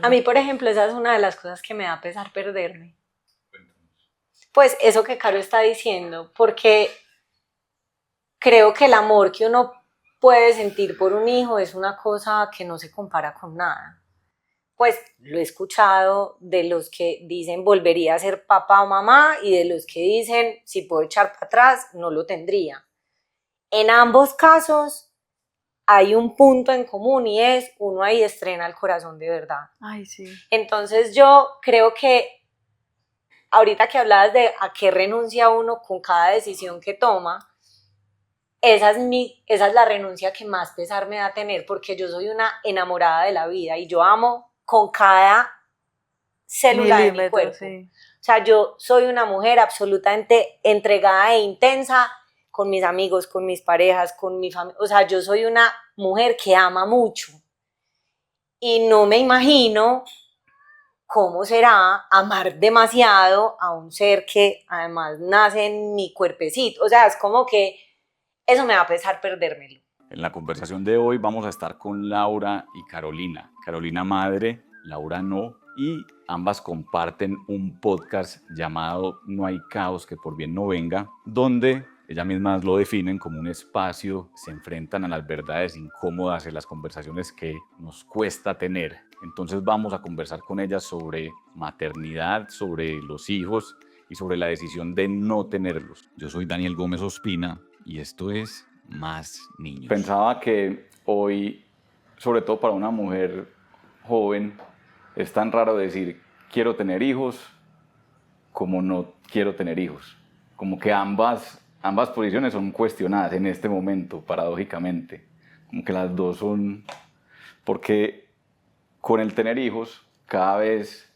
A mí, por ejemplo, esa es una de las cosas que me da pesar perderme. Pues eso que Caro está diciendo, porque creo que el amor que uno puede sentir por un hijo es una cosa que no se compara con nada. Pues lo he escuchado de los que dicen volvería a ser papá o mamá y de los que dicen si puedo echar para atrás no lo tendría. En ambos casos hay un punto en común y es uno ahí estrena el corazón de verdad. Ay, sí. Entonces yo creo que ahorita que hablabas de a qué renuncia uno con cada decisión que toma, esa es la renuncia que más pesar me da tener, porque yo soy una enamorada de la vida y yo amo con cada célula de mi cuerpo. Sí. O sea, yo soy una mujer absolutamente entregada e intensa con mis amigos, con mis parejas, con mi familia. O sea, yo soy una mujer que ama mucho y no me imagino cómo será amar demasiado a un ser que además nace en mi cuerpecito. O sea, es como que eso me va a pesar perdérmelo. En la conversación de hoy vamos a estar con Laura y Carolina. Carolina madre, Laura no, y ambas comparten un podcast llamado No hay caos que por bien no venga, donde ellas mismas lo definen como un espacio, se enfrentan a las verdades incómodas en las conversaciones que nos cuesta tener. Entonces vamos a conversar con ellas sobre maternidad, sobre los hijos y sobre la decisión de no tenerlos. Yo soy Daniel Gómez Ospina y esto es Más Niños. Pensaba que hoy, sobre todo para una mujer joven, es tan raro decir quiero tener hijos como no quiero tener hijos. Como que ambas posiciones son cuestionadas en este momento, paradójicamente. Como que las dos son... Porque con el tener hijos cada vez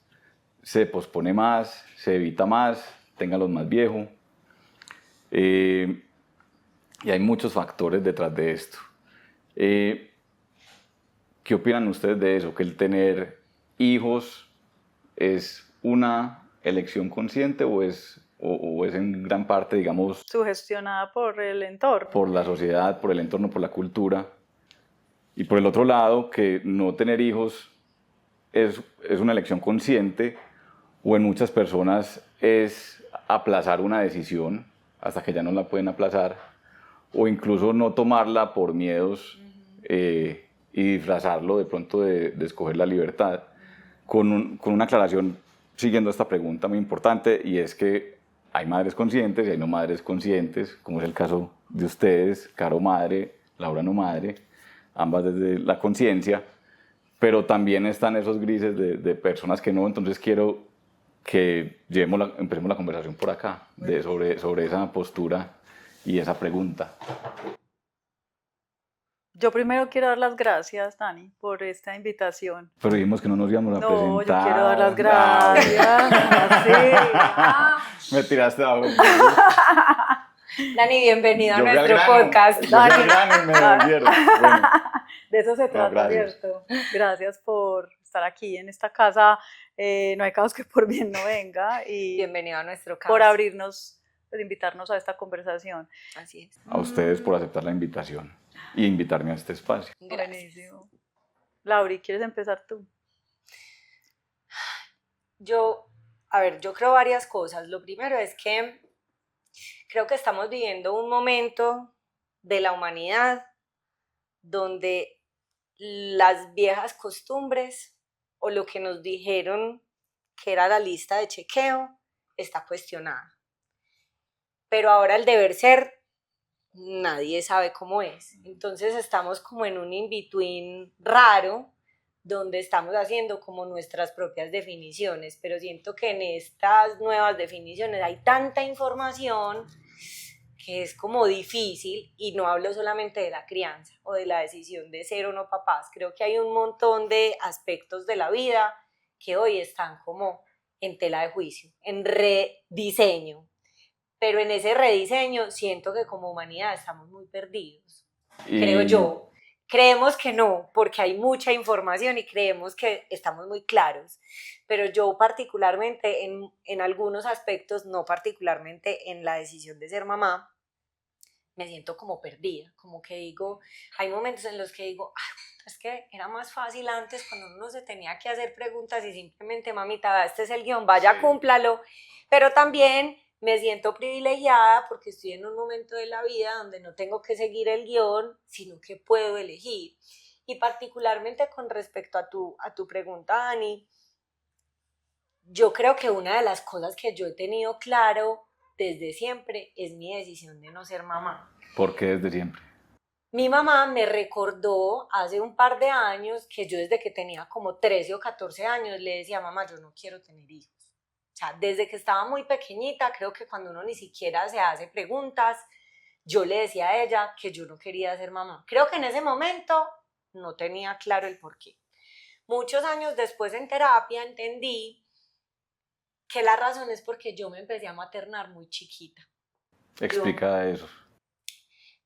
se pospone más, se evita más, téngalos más viejos. Y hay muchos factores detrás de esto. ¿Qué opinan ustedes de eso? ¿Que el tener hijos es una elección consciente o es en gran parte, digamos... Sugestionada por el entorno. Por la sociedad, por el entorno, por la cultura. Y por el otro lado, que no tener hijos es una elección consciente o en muchas personas es aplazar una decisión hasta que ya no la pueden aplazar o incluso no tomarla por miedos y disfrazarlo de pronto de escoger la libertad. Con una aclaración siguiendo esta pregunta muy importante y es que hay madres conscientes y hay no madres conscientes, como es el caso de ustedes, Caro madre, Laura no madre, ambas desde la conciencia, pero también están esos grises de personas que no, entonces quiero que empecemos la conversación por acá, sobre esa postura y esa pregunta. Yo primero quiero dar las gracias, Dani, por esta invitación. Pero dijimos que no nos íbamos a presentar. No, yo quiero dar las gracias. Me tiraste abajo. Dani, bienvenido a nuestro podcast. Dani. Bueno. De eso se trata, ¿cierto? Gracias por estar aquí en esta casa. No hay caos que por bien no venga. Y bienvenido a nuestro caos. Por abrirnos, por invitarnos a esta conversación. Así es. A ustedes por aceptar la invitación y invitarme a este espacio. Gracias. Buenísimo. Lauri, ¿quieres empezar tú? Yo creo varias cosas. Lo primero es que creo que estamos viviendo un momento de la humanidad donde las viejas costumbres o lo que nos dijeron que era la lista de chequeo está cuestionada. Pero ahora el deber ser, nadie sabe cómo es. Entonces estamos como en un in-between raro, donde estamos haciendo como nuestras propias definiciones, pero siento que en estas nuevas definiciones hay tanta información que es como difícil, y no hablo solamente de la crianza o de la decisión de ser o no papás, creo que hay un montón de aspectos de la vida que hoy están como en tela de juicio, en rediseño, pero en ese rediseño siento que como humanidad estamos muy perdidos, creo yo. Creemos que no, porque hay mucha información y creemos que estamos muy claros, pero yo particularmente en algunos aspectos, no particularmente en la decisión de ser mamá, me siento como perdida, como que digo, hay momentos en los que digo, es que era más fácil antes cuando uno se tenía que hacer preguntas y simplemente, mamita, este es el guión, vaya, cúmplalo. Pero también me siento privilegiada porque estoy en un momento de la vida donde no tengo que seguir el guión, sino que puedo elegir. Y particularmente con respecto a tu pregunta, Dani, yo creo que una de las cosas que yo he tenido claro desde siempre es mi decisión de no ser mamá. ¿Por qué desde siempre? Mi mamá me recordó hace un par de años que yo desde que tenía como 13 o 14 años le decía, mamá, yo no quiero tener hijos. O sea, desde que estaba muy pequeñita, creo que cuando uno ni siquiera se hace preguntas, yo le decía a ella que yo no quería ser mamá. Creo que en ese momento no tenía claro el porqué. Muchos años después en terapia entendí que la razón es porque yo me empecé a maternar muy chiquita. Explica eso.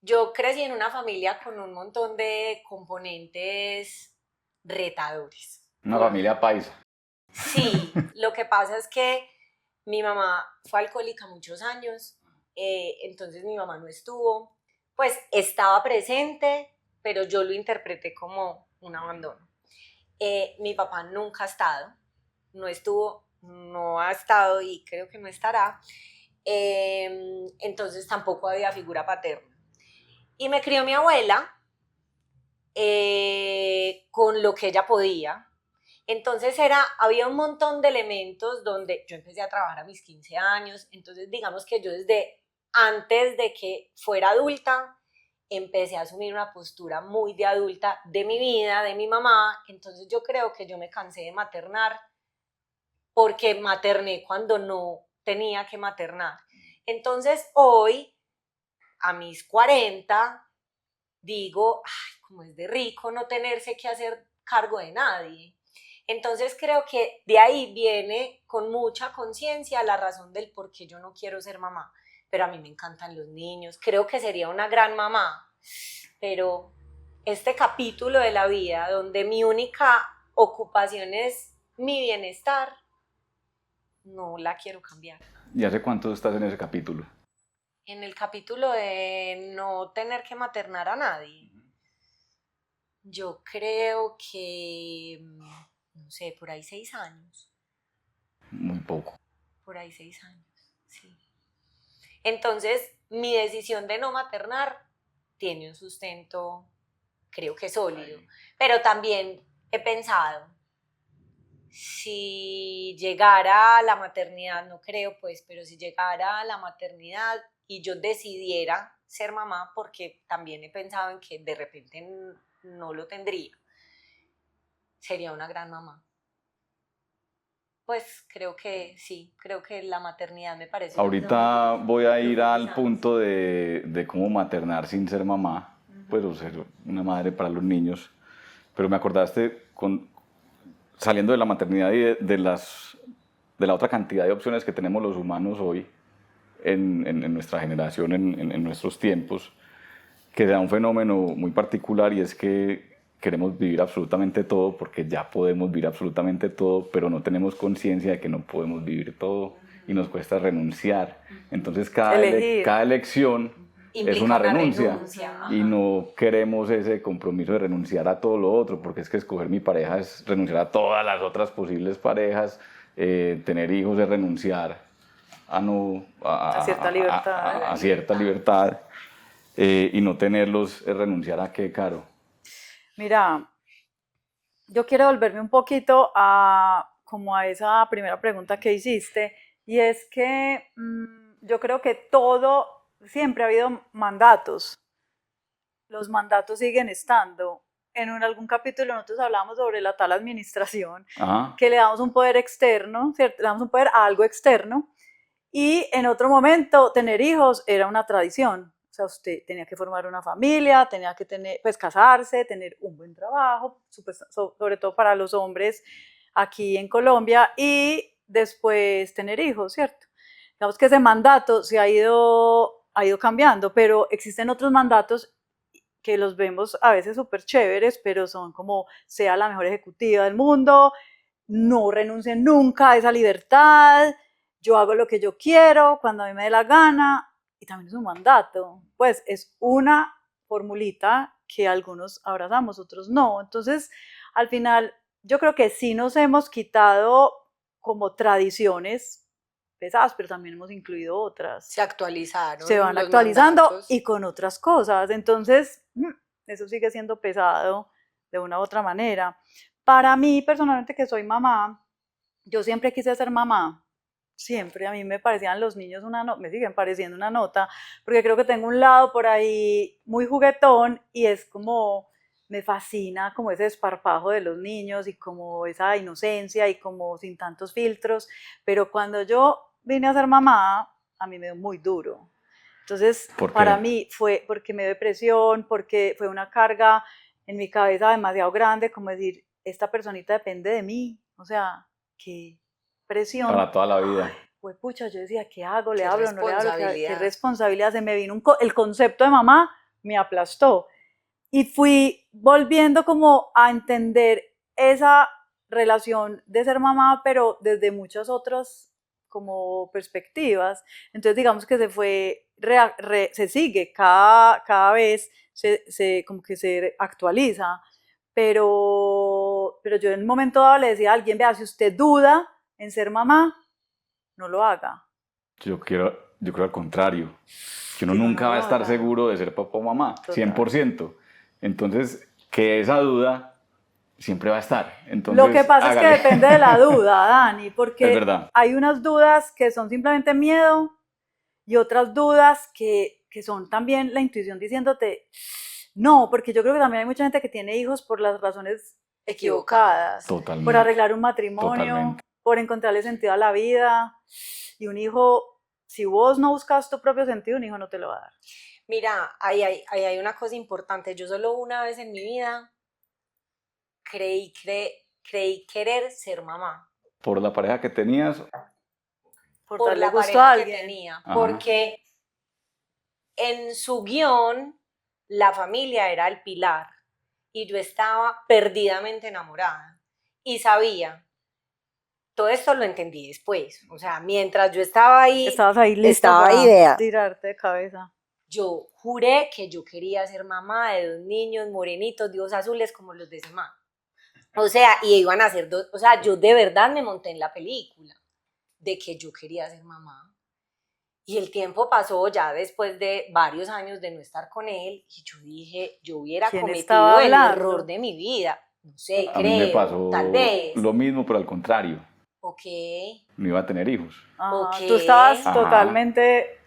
Yo crecí en una familia con un montón de componentes retadores. Una familia paisa. Sí, lo que pasa es que mi mamá fue alcohólica muchos años, entonces mi mamá no estuvo, pues estaba presente, pero yo lo interpreté como un abandono. Mi papá nunca ha estado, no estuvo, no ha estado y creo que no estará, entonces tampoco había figura paterna. Y me crió mi abuela con lo que ella podía. Entonces había un montón de elementos donde yo empecé a trabajar a mis 15 años, entonces digamos que yo desde antes de que fuera adulta empecé a asumir una postura muy de adulta de mi vida, de mi mamá, entonces yo creo que yo me cansé de maternar porque materné cuando no tenía que maternar. Entonces hoy, a mis 40, digo, ay, como es de rico no tenerse que hacer cargo de nadie. Entonces creo que de ahí viene con mucha conciencia la razón del por qué yo no quiero ser mamá. Pero a mí me encantan los niños, creo que sería una gran mamá. Pero este capítulo de la vida donde mi única ocupación es mi bienestar, no la quiero cambiar. ¿Y hace cuánto estás en ese capítulo? En el capítulo de no tener que maternar a nadie, yo creo que, no sé, por ahí 6 años. Muy poco. Por ahí 6 años, sí. Entonces, mi decisión de no maternar tiene un sustento, creo que sólido. Pero también he pensado, si llegara a la maternidad, no creo pues, pero si llegara a la maternidad y yo decidiera ser mamá, porque también he pensado en que de repente no lo tendría, sería una gran mamá. Pues creo que sí, creo que la maternidad me parece... Ahorita voy a ir al punto de cómo maternar sin ser mamá, pues o ser una madre para los niños, pero me acordaste saliendo de la maternidad y de la otra cantidad de opciones que tenemos los humanos hoy en nuestra generación, en nuestros tiempos, que da un fenómeno muy particular y es que queremos vivir absolutamente todo porque ya podemos vivir absolutamente todo, pero no tenemos conciencia de que no podemos vivir todo y nos cuesta renunciar. Entonces cada elección es una renuncia y no queremos ese compromiso de renunciar a todo lo otro, porque es que escoger mi pareja es renunciar a todas las otras posibles parejas, tener hijos es renunciar a cierta libertad. A cierta libertad. Y no tenerlos es renunciar a qué, Caro. Mira, yo quiero volverme un poquito como a esa primera pregunta que hiciste, y es que yo creo que siempre ha habido mandatos. Los mandatos siguen estando. En algún capítulo nosotros hablamos sobre la tal administración, que le damos un poder externo, ¿cierto? Le damos un poder a algo externo, y en otro momento tener hijos era una tradición. O sea, usted tenía que formar una familia, tenía que pues casarse, tener un buen trabajo, sobre todo para los hombres aquí en Colombia, y después tener hijos, ¿cierto? Digamos que ese mandato se ha ido cambiando, pero existen otros mandatos que los vemos a veces súper chéveres, pero son como: sea la mejor ejecutiva del mundo, no renuncien nunca a esa libertad, yo hago lo que yo quiero, cuando a mí me dé la gana. Y también es un mandato, pues es una formulita que algunos abrazamos, otros no. Entonces, al final, yo creo que sí nos hemos quitado como tradiciones pesadas, pero también hemos incluido otras. Se actualizaron. Se van los actualizando mandatos. y con otras cosas. Entonces, eso sigue siendo pesado de una u otra manera. Para mí, personalmente, que soy mamá, yo siempre quise ser mamá. Siempre a mí me parecían los niños me siguen pareciendo una nota, porque creo que tengo un lado por ahí muy juguetón y es como, me fascina como ese desparpajo de los niños y como esa inocencia y como sin tantos filtros, pero cuando yo vine a ser mamá, a mí me dio muy duro. Entonces, ¿Por qué? para mí fue porque me dio depresión, porque fue una carga en mi cabeza demasiado grande, como decir, esta personita depende de mí, o sea, qué presión. Para toda la vida. Pues pucha, yo decía, ¿qué hago? ¿Le Qué hablo? ¿No le hablo? ¿Qué responsabilidad. responsabilidad? Se me vino el concepto de mamá, me aplastó. Y fui volviendo como a entender esa relación de ser mamá, pero desde muchas otras como perspectivas. Entonces digamos que se fue, se sigue, cada vez como que se actualiza, pero yo en un momento dado le decía a alguien, vea, si usted duda en ser mamá, no lo haga. Yo creo al contrario, que uno Que no nunca va a lo estar haga. seguro de ser papá o mamá, Total. 100%. Entonces, que esa duda siempre va a estar. Entonces, Lo que pasa es que depende de la duda, Dani, Es porque verdad. hay unas dudas que son simplemente miedo y otras dudas que son también la intuición diciéndote no, porque yo creo que también hay mucha gente que tiene hijos por las razones equivocadas, Totalmente. por arreglar un matrimonio, Totalmente. por encontrarle sentido a la vida, y un hijo, si vos no buscas tu propio sentido, un hijo no te lo va a dar. Mira, ahí hay una cosa importante. Yo solo una vez en mi vida creí querer ser mamá. Por la pareja que tenías, Por Por darle la gusto a pareja que alguien. tenía. Ajá. Porque en su guión, la familia era el pilar. Y yo estaba perdidamente enamorada. Y sabía. Todo esto lo entendí después. O sea, mientras yo estaba ahí, Estabas ahí lista estaba para ahí, vea. tirarte de cabeza. Yo juré que yo quería ser mamá de 2 niños morenitos, de ojos azules como los de Semá. O sea, y iban a ser 2, o sea, yo de verdad me monté en la película de que yo quería ser mamá. Y el tiempo pasó ya después de varios años de no estar con él y yo dije, yo hubiera ¿Quién cometido estaba el hablando? error de mi vida. No sé, a mí me creo, pasó tal vez. lo mismo, pero al contrario. Ok. No iba a tener hijos. Ajá, Ok. tú estabas Ajá. totalmente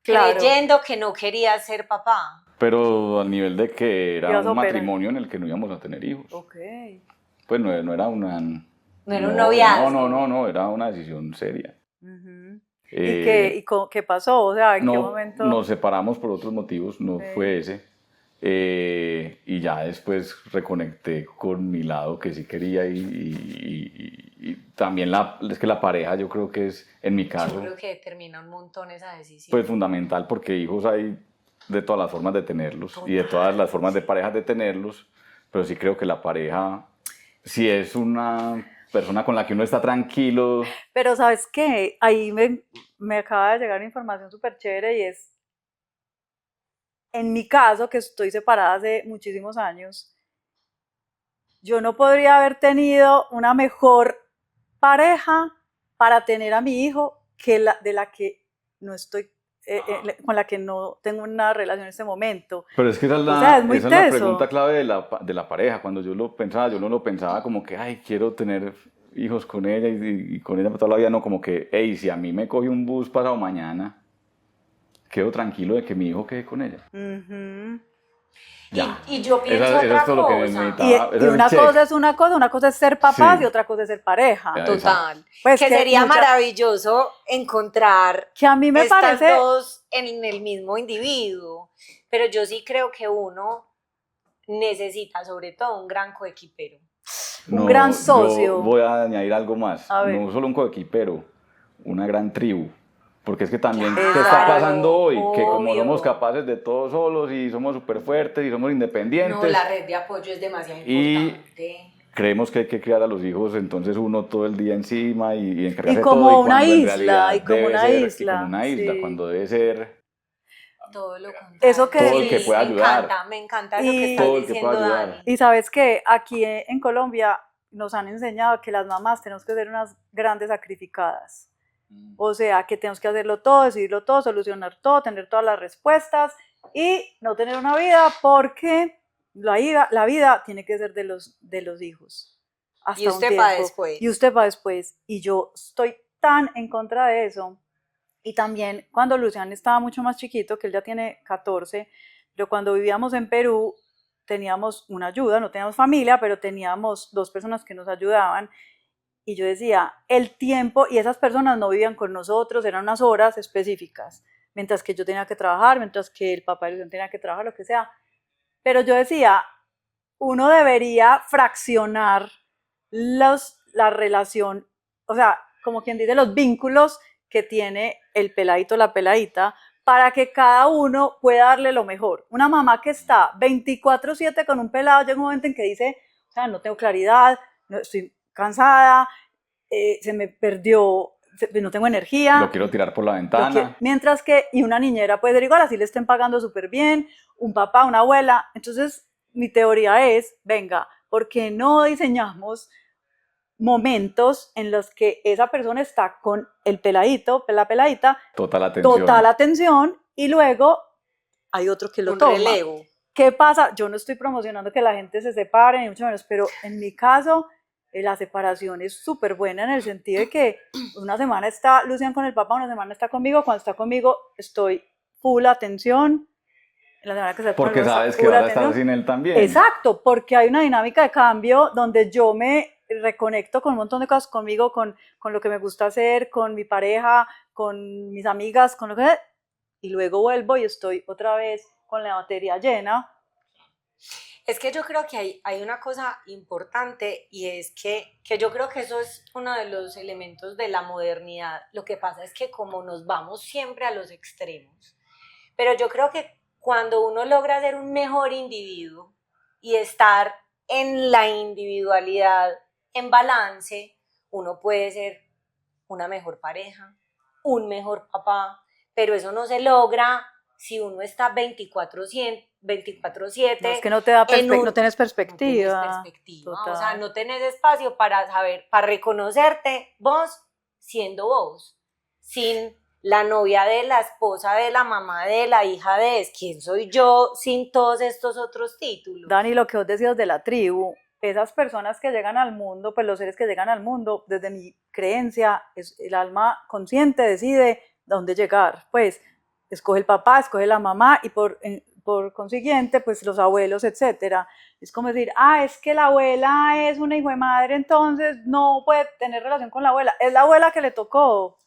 claro. Creyendo que no quería ser papá. Pero al nivel de que era Ibas a un operar. matrimonio en el que no íbamos a tener hijos. Ok. Pues no era una... No era un noviazgo. No, era una decisión seria. Uh-huh. Eh, ¿Y qué pasó? O sea, ¿en qué no, momento? nos separamos por otros motivos, no Sí. fue ese. Y ya después reconecté con mi lado que sí quería y también es que la pareja yo creo que es, en mi caso, Yo creo que determina un montón esa decisión. pues fundamental porque hijos hay de todas las formas de tenerlos y de todas las formas de parejas de tenerlos, pero sí creo que la pareja, si es una persona con la que uno está tranquilo. Pero ¿sabes qué? Ahí me acaba de llegar una información súper chévere y es, en mi caso, que estoy separada hace muchísimos años, yo no podría haber tenido una mejor pareja para tener a mi hijo que de la que no estoy, con la que no tengo una relación en este momento. Pero es que esa es O sea, es muy esa es la teso. pregunta clave de la pareja. Cuando yo lo pensaba, yo no lo pensaba como que, ay, quiero tener hijos con ella y con ella toda la vida, no, como que, hey, si a mí me coge un bus pasado mañana, quedo tranquilo de que mi hijo quede con ella. Uh-huh. Ya. Y yo pienso Eso otra es todo lo que cosa. necesitaba. Y Ese es el una check. cosa es una cosa es ser papás Sí. y otra cosa es ser pareja. Ya. Total. Pues que sería mucha- maravilloso encontrar Que a mí me estas parece... dos en el mismo individuo. Pero yo sí creo que uno necesita sobre todo un gran coequipero. Un gran Yo socio. voy a añadir algo más. A ver. No solo un coequipero, una gran tribu. Porque es que también, Claro, ¿qué está pasando hoy? Que como obvio. somos capaces de todo solos y somos súper fuertes y somos independientes, No, la red de apoyo es demasiado Y- importante. creemos que hay que criar a los hijos, entonces uno todo el día encima y encargarse Y de como todo. una cuando en isla, realidad y como debe una ser- isla, y como una isla, sí. cuando debe ser Todo lo contrario. Eso que Todo el que pueda ayudar. Me encanta eso que Y- estás Todo el que diciendo, pueda ayudar. Dani. Y sabes que aquí en Colombia nos han enseñado que las mamás tenemos que ser unas grandes sacrificadas. O sea, que tenemos que hacerlo todo, decidirlo todo, solucionar todo, tener todas las respuestas y no tener una vida porque la vida tiene que ser de los hijos. Hasta Y un usted para tiempo. después. Y usted para después. Y yo estoy tan en contra de eso. Y también cuando Lucián estaba mucho más chiquito, que él ya tiene 14, pero cuando vivíamos en Perú teníamos una ayuda, no teníamos familia, pero teníamos 2 personas que nos ayudaban. Y yo decía, el tiempo, y esas personas no vivían con nosotros, eran unas horas específicas, mientras que yo tenía que trabajar, mientras que el papá de Lucián tenía que trabajar, lo que sea. Pero yo decía, uno debería fraccionar la relación, o sea, como quien dice, los vínculos que tiene el peladito o la peladita, para que cada uno pueda darle lo mejor. Una mamá que está 24/7 con un pelado, llega un momento en que dice, o sea, no tengo claridad, no, estoy cansada, se me perdió, no tengo energía. Lo quiero tirar por la ventana. Mientras que, y una niñera puede ser igual, así le estén pagando súper bien, un papá, una abuela. Entonces, mi teoría es, venga, ¿por qué no diseñamos momentos en los que esa persona está con el peladito, la peladita, total atención, y luego hay otro que lo toma? Relevo. ¿Qué pasa? Yo no estoy promocionando que la gente se separe, ni mucho menos, pero en mi caso, la separación es súper buena en el sentido de que una semana está Lucián con el papá, una semana está conmigo, cuando está conmigo estoy full atención, en la semana que está porque conmigo, sabes que vas a estar sin él también. Exacto, porque hay una dinámica de cambio donde yo me reconecto con un montón de cosas conmigo, con lo que me gusta hacer, con mi pareja, con mis amigas, con lo que... Y luego vuelvo y estoy otra vez con la batería llena. Es que yo creo que hay una cosa importante y es que yo creo que eso es uno de los elementos de la modernidad. Lo que pasa es que como nos vamos siempre a los extremos, pero yo creo que cuando uno logra ser un mejor individuo y estar en la individualidad en balance, uno puede ser una mejor pareja, un mejor papá, pero eso no se logra si uno está 24/7. No, es que no te da no tienes perspectiva. No tienes perspectiva. O sea, no tenés espacio para saber, para reconocerte vos siendo vos, sin la novia de la esposa de la mamá de la hija de es quién soy yo sin todos estos otros títulos. Dani, lo que vos decías de la tribu, esas personas que llegan al mundo, pues los seres que llegan al mundo, desde mi creencia, es el alma consciente decide dónde llegar, pues escoge el papá, escoge la mamá y por consiguiente, pues los abuelos, etcétera. Es como decir, es que la abuela es una hijo de madre, entonces no puede tener relación con la abuela. Es la abuela que le tocó.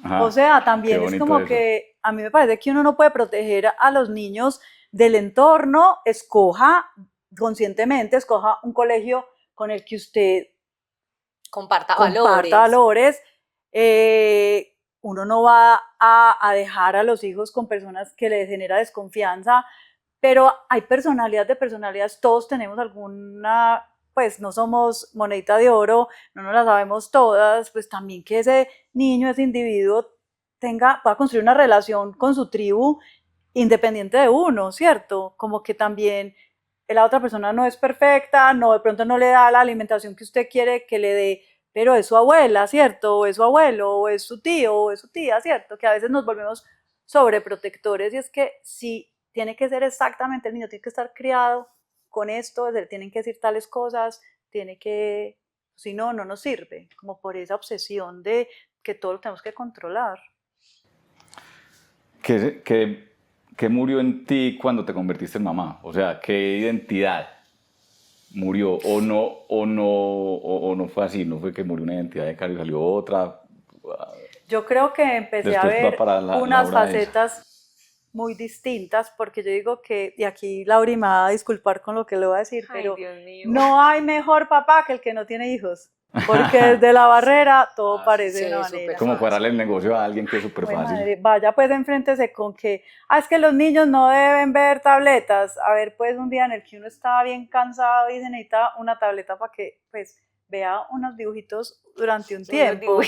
Ajá, o sea, también es como eso. Que a mí me parece que uno no puede proteger a los niños del entorno, escoja conscientemente, escoja un colegio con el que usted comparta valores. Uno no va a dejar a los hijos con personas que les genera desconfianza, pero hay personalidades, todos tenemos alguna, pues no somos monedita de oro, no nos la sabemos todas, pues también que ese niño, ese individuo pueda construir una relación con su tribu independiente de uno, ¿cierto? Como que también la otra persona no es perfecta, de pronto no le da la alimentación que usted quiere que le dé, pero es su abuela, ¿cierto? O es su abuelo, o es su tío, o es su tía, ¿cierto? Que a veces nos volvemos sobreprotectores y es que sí, tiene que ser exactamente, el niño tiene que estar criado con esto, tienen que decir tales cosas, si no, no nos sirve, como por esa obsesión de que todo lo tenemos que controlar. ¿Qué murió en ti cuando te convertiste en mamá? O sea, ¿qué identidad murió? ¿O no fue así? ¿No fue que murió una identidad de Caro y salió otra? Yo creo que empecé a ver unas facetas muy distintas, porque yo digo que, y aquí Lauri me va a disculpar con lo que le voy a decir, pero no hay mejor papá que el que no tiene hijos, porque desde la barrera todo parece una manera. Como cuadrarle el negocio a alguien que es súper fácil. Madre, vaya pues enfréntese con que, es que los niños no deben ver tabletas. A ver, pues un día en el que uno estaba bien cansado y se necesita una tableta para que pues vea unos dibujitos durante un tiempo.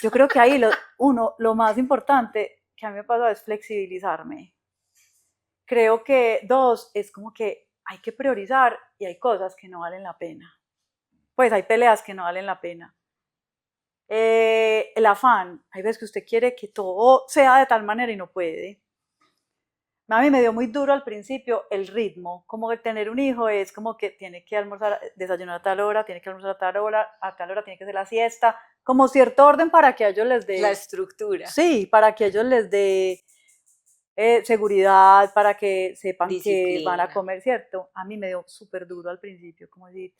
Yo creo que ahí lo más importante que a mí me pasó es flexibilizarme. creo que dos, es como que hay que priorizar y hay cosas que no valen la pena. Pues hay peleas que no valen la pena. El afán, hay veces que usted quiere que todo sea de tal manera y no puede. A mí me dio muy duro al principio el ritmo, como que tener un hijo es como que tiene que almorzar, desayunar a tal hora, tiene que almorzar a tal hora tiene que hacer la siesta, como cierto orden para que a ellos les dé... La estructura. Sí, para que ellos les dé seguridad, para que sepan que van a Disciplina. comer, ¿cierto? A mí me dio súper duro al principio, como decir,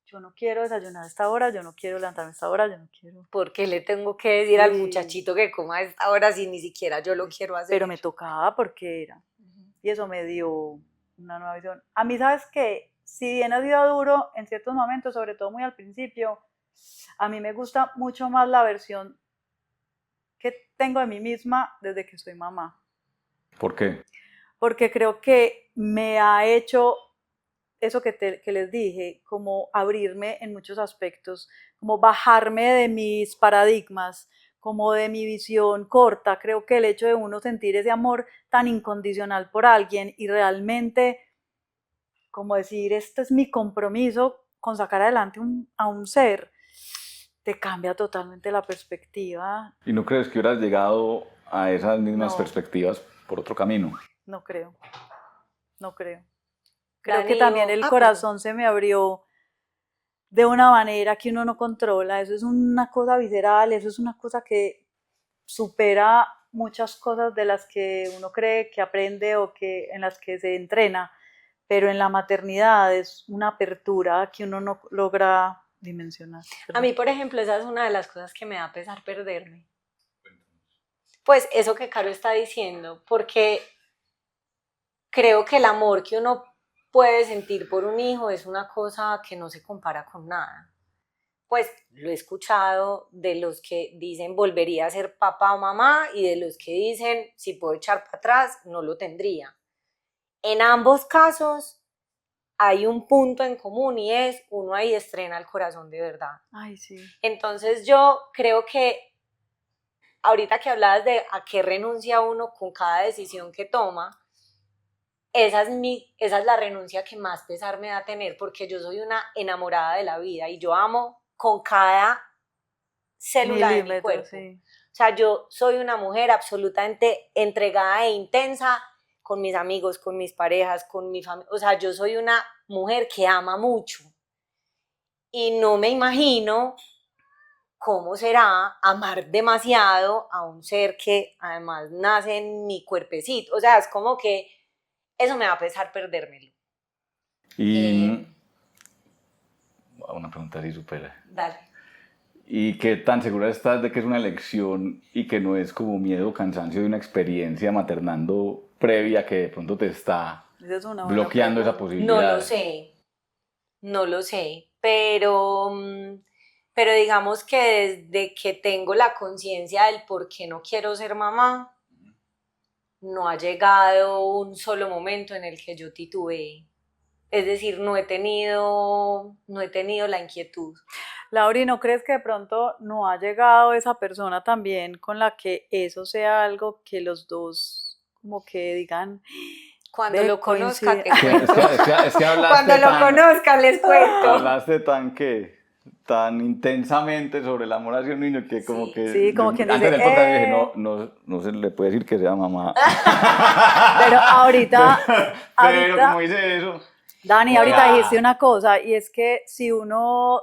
yo no quiero desayunar a esta hora, yo no quiero levantarme a esta hora, yo no quiero... ¿Por qué le tengo que decir al Sí. muchachito que coma a esta hora si ni siquiera yo lo quiero hacer? Pero me tocaba porque era. Y eso me dio una nueva visión. A mí, ¿sabes qué? Si bien ha sido duro en ciertos momentos, sobre todo muy al principio, a mí me gusta mucho más la versión que tengo de mí misma desde que soy mamá. ¿Por qué? Porque creo que me ha hecho eso que les dije, como abrirme en muchos aspectos, como bajarme de mis paradigmas, como de mi visión corta. Creo que el hecho de uno sentir ese amor tan incondicional por alguien y realmente como decir, este es mi compromiso con sacar adelante a un ser, te cambia totalmente la perspectiva. ¿Y no crees que hubieras llegado a esas mismas No. perspectivas por otro camino? No creo, no creo. Creo que Dani, también el corazón se me abrió de una manera que uno no controla. Eso es una cosa visceral, eso es una cosa que supera muchas cosas de las que uno cree que aprende o que en las que se entrena, pero en la maternidad es una apertura que uno no logra dimensionar. A mí, por ejemplo, esa es una de las cosas que me da pesar perderme. Pues eso que Caro está diciendo, porque creo que el amor que uno puede sentir por un hijo es una cosa que no se compara con nada. Pues lo he escuchado de los que dicen volvería a ser papá o mamá y de los que dicen si puedo echar para atrás no lo tendría. En ambos casos hay un punto en común y es uno ahí estrena el corazón de verdad. Ay, sí. Entonces yo creo que ahorita que hablabas de a qué renuncia uno con cada decisión que toma, esa es la renuncia que más pesar me da tener, porque yo soy una enamorada de la vida y yo amo con cada célula de mi cuerpo. Sí. O sea, yo soy una mujer absolutamente entregada e intensa con mis amigos, con mis parejas, con mi familia. O sea, yo soy una mujer que ama mucho. Y no me imagino cómo será amar demasiado a un ser que además nace en mi cuerpecito. O sea, es como que eso me va a pesar perdérmelo. Y una pregunta así súper. Dale. ¿Y qué tan segura estás de que es una elección y que no es como miedo o cansancio de una experiencia maternando previa que de pronto te está bloqueando esa posibilidad? No lo sé, pero digamos que desde que tengo la conciencia del por qué no quiero ser mamá, no ha llegado un solo momento en el que yo titubeé. Es decir, no he tenido la inquietud. Lauri, ¿no crees que de pronto no ha llegado esa persona también con la que eso sea algo que los dos como que digan? Cuando lo conozca te cuento. Es que Cuando lo conozca les cuento. Hablaste tan intensamente sobre el amor hacia un niño que como que... Sí, como quien antes dice, del podcast dije, no se le puede decir que sea mamá. Pero ahorita... Pero como dice eso... Dani, ahorita dijiste una cosa, y es que si uno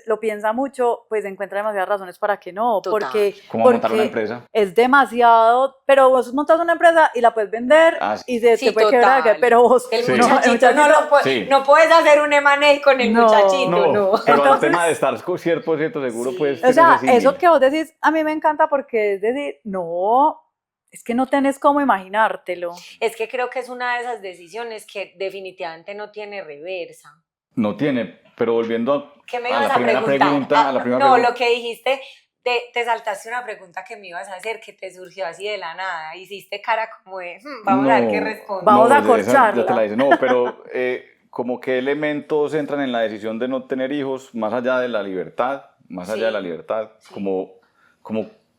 lo piensa mucho, pues encuentra demasiadas razones para que no. Total. Porque montar una empresa. Es demasiado, pero vos montas una empresa y la puedes vender y se puede quebrar, pero vos... El muchachito no puedes hacer un M&A con el muchachito, no. Pero entonces, el tema de estar cierto seguro, pues... O sea, eso que vos decís, a mí me encanta porque es decir, no... Es que no tenés cómo imaginártelo. Es que creo que es una de esas decisiones que definitivamente no tiene reversa. No tiene, pero volviendo a la primera pregunta. Lo que dijiste, te saltaste una pregunta que me ibas a hacer, que te surgió así de la nada. Hiciste cara como de, vamos a ver qué responde. Vamos a corcharla. Ya te la hice. No, pero como qué elementos entran en la decisión de no tener hijos, más allá de la libertad, como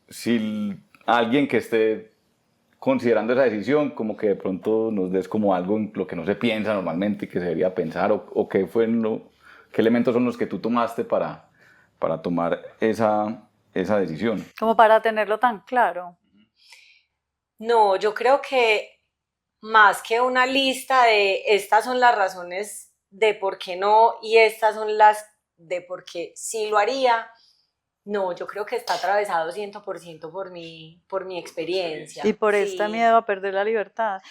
si alguien que esté considerando esa decisión, como que de pronto nos des como algo en lo que no se piensa normalmente y que se debería pensar, o qué qué elementos son los que tú tomaste para tomar esa decisión. Como para tenerlo tan claro. No, yo creo que más que una lista de estas son las razones de por qué no y estas son las de por qué sí lo haría, no, yo creo que está atravesado 100% por mi experiencia. Y por Sí. este miedo a perder la libertad.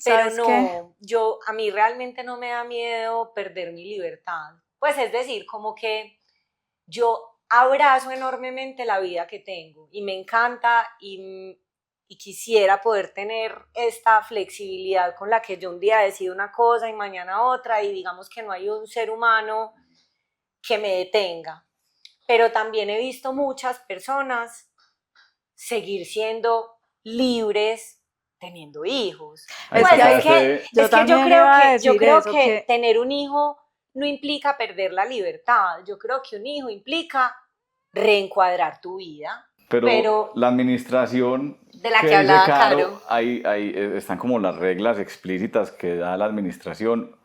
Pero ¿Sabes qué? no, a mí realmente no me da miedo perder mi libertad. Pues es decir, como que yo abrazo enormemente la vida que tengo y me encanta y quisiera poder tener esta flexibilidad con la que yo un día decido una cosa y mañana otra y digamos que no hay un ser humano que me detenga. Pero también he visto muchas personas seguir siendo libres teniendo hijos. Ahí Pues está, es que yo yo también creo iba a que, yo decir creo eso, que que- tener un hijo no implica perder la libertad. Yo creo que un hijo implica reencuadrar tu vida. Pero la administración de la que dice hablaba Caro. ahí están como las reglas explícitas que da la administración,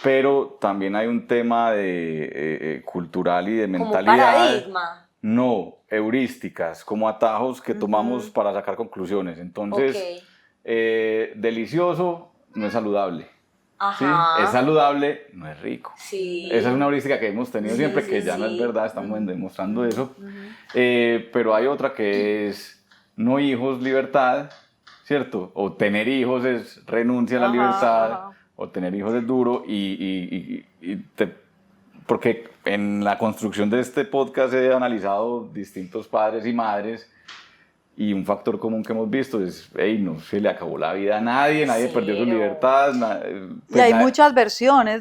pero también hay un tema de, cultural y de Como mentalidad. paradigma. No, heurísticas, como atajos que tomamos para sacar conclusiones. Entonces, Ok. Delicioso no es saludable. ¿Sí? Ajá. Es saludable, no es rico. Sí. Esa es una heurística que hemos tenido Sí, siempre, sí, que ya no es sí. verdad, estamos demostrando eso. Pero hay otra que es no hijos, libertad, ¿cierto? O tener hijos es renuncia a la libertad, o tener hijos es duro, porque en la construcción de este podcast he analizado distintos padres y madres. Y un factor común que hemos visto es, hey, no se le acabó la vida a nadie perdió su libertad. Y hay muchas versiones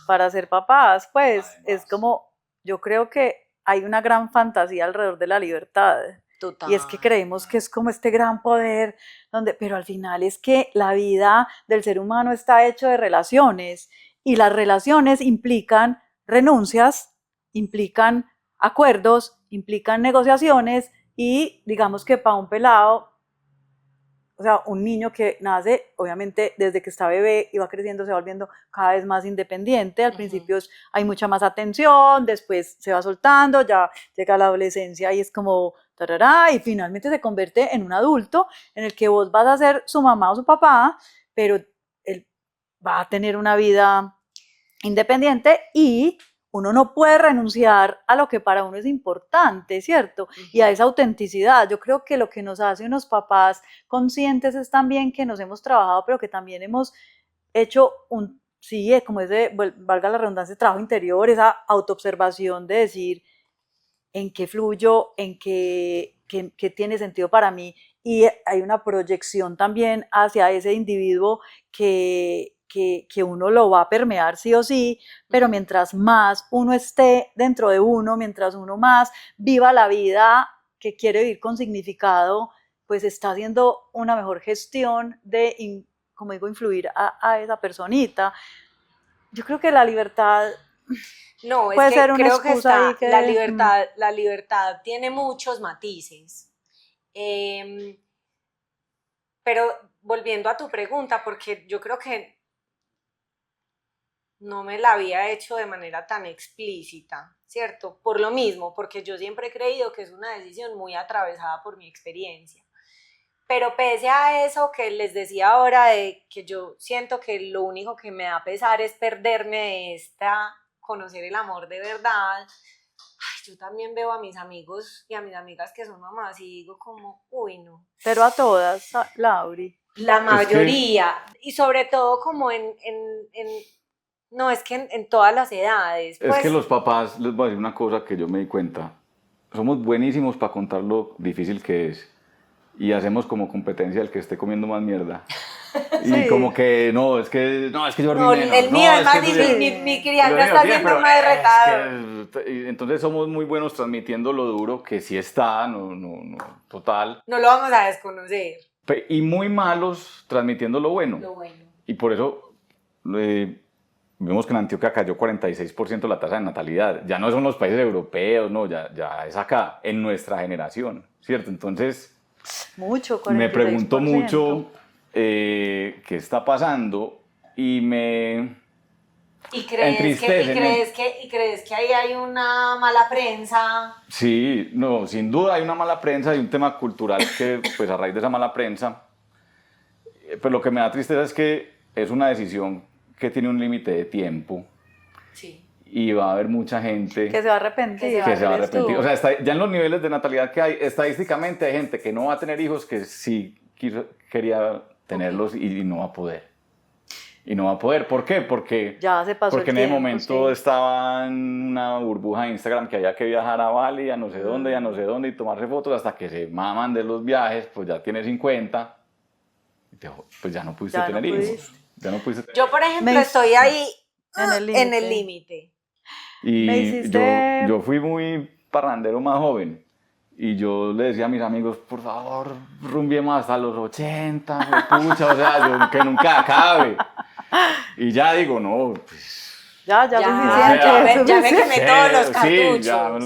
para ser papás, pues Además. es como, yo creo que hay una gran fantasía alrededor de la libertad. Total. Y es que creemos que es como este gran poder, pero al final es que la vida del ser humano está hecho de relaciones y las relaciones implican renuncias, implican acuerdos, implican negociaciones. Y digamos que para un pelado, o sea, un niño que nace, obviamente desde que está bebé y va creciendo se va volviendo cada vez más independiente. Al principio hay mucha más atención, después se va soltando, ya llega la adolescencia y es como tarará, y finalmente se convierte en un adulto en el que vos vas a ser su mamá o su papá, pero él va a tener una vida independiente y uno no puede renunciar a lo que para uno es importante, ¿cierto? Y a esa autenticidad. Yo creo que lo que nos hace unos papás conscientes es también que nos hemos trabajado, pero que también hemos hecho como ese, valga la redundancia, trabajo interior, esa autoobservación de decir en qué fluyo, en qué tiene sentido para mí. Y hay una proyección también hacia ese individuo que uno lo va a permear sí o sí, pero mientras más uno esté dentro de uno, mientras uno más viva la vida que quiere vivir con significado, pues está haciendo una mejor gestión de, como digo, influir a esa personita. Yo creo que la libertad puede ser una excusa ahí que... La libertad tiene muchos matices. Pero volviendo a tu pregunta, porque yo creo que no me la había hecho de manera tan explícita, ¿cierto? Por lo mismo, porque yo siempre he creído que es una decisión muy atravesada por mi experiencia. Pero pese a eso que les decía ahora, de que yo siento que lo único que me da pesar es perderme de conocer el amor de verdad, yo también veo a mis amigos y a mis amigas que son mamás y digo como, uy, no. Pero a todas, Lauri. La mayoría, y sobre todo como no, es que en todas las edades. Es que los papás, les voy a decir una cosa que yo me di cuenta, somos buenísimos para contar lo difícil que es y hacemos como competencia el que esté comiendo más mierda. Y sí. Como que, es que yo dormí menos. El mío es más difícil, mi crianza está siendo más retada. Entonces somos muy buenos transmitiendo lo duro que sí está, total. No lo vamos a desconocer. Y muy malos transmitiendo lo bueno. Lo bueno. Y por eso vemos que en Antioquia cayó 46% la tasa de natalidad. Ya no son los países europeos, no, ya es acá, en nuestra generación, ¿cierto? Entonces, Mucho, 46%. Me pregunto mucho qué está pasando y me entristece. ¿Y crees que ahí hay una mala prensa? Sí, no, sin duda hay una mala prensa y un tema cultural que, pues a raíz de esa mala prensa, pues lo que me da tristeza es que es una decisión que tiene un límite de tiempo. Sí. Y va a haber mucha gente Que se va a arrepentir. que se va a arrepentir. O sea, ya en los niveles de natalidad que hay, estadísticamente hay gente que no va a tener hijos que sí quería tenerlos y no va a poder. Y no va a poder. ¿Por qué? Porque Ya se pasó porque el en ese tiempo, momento sí. estaba en una burbuja de Instagram que había que viajar a Bali, a no sé dónde, a no sé dónde, y tomarse fotos hasta que se maman de los viajes, pues ya tiene 50, pues ya no pudiste Ya no tener hijos. pudiste. Ya no pudiste tener Yo, por ejemplo, Me- estoy ahí en el límite. Me Y hiciste- yo fui muy parrandero más joven. Y yo le decía a mis amigos, por favor, rumbiemos hasta los 80, pucha, o sea, que nunca acabe. Y ya digo, no, pues... Ya, Ya, suficiente. ya me suficiente. quemé todos los cartuchos. Sí, ya,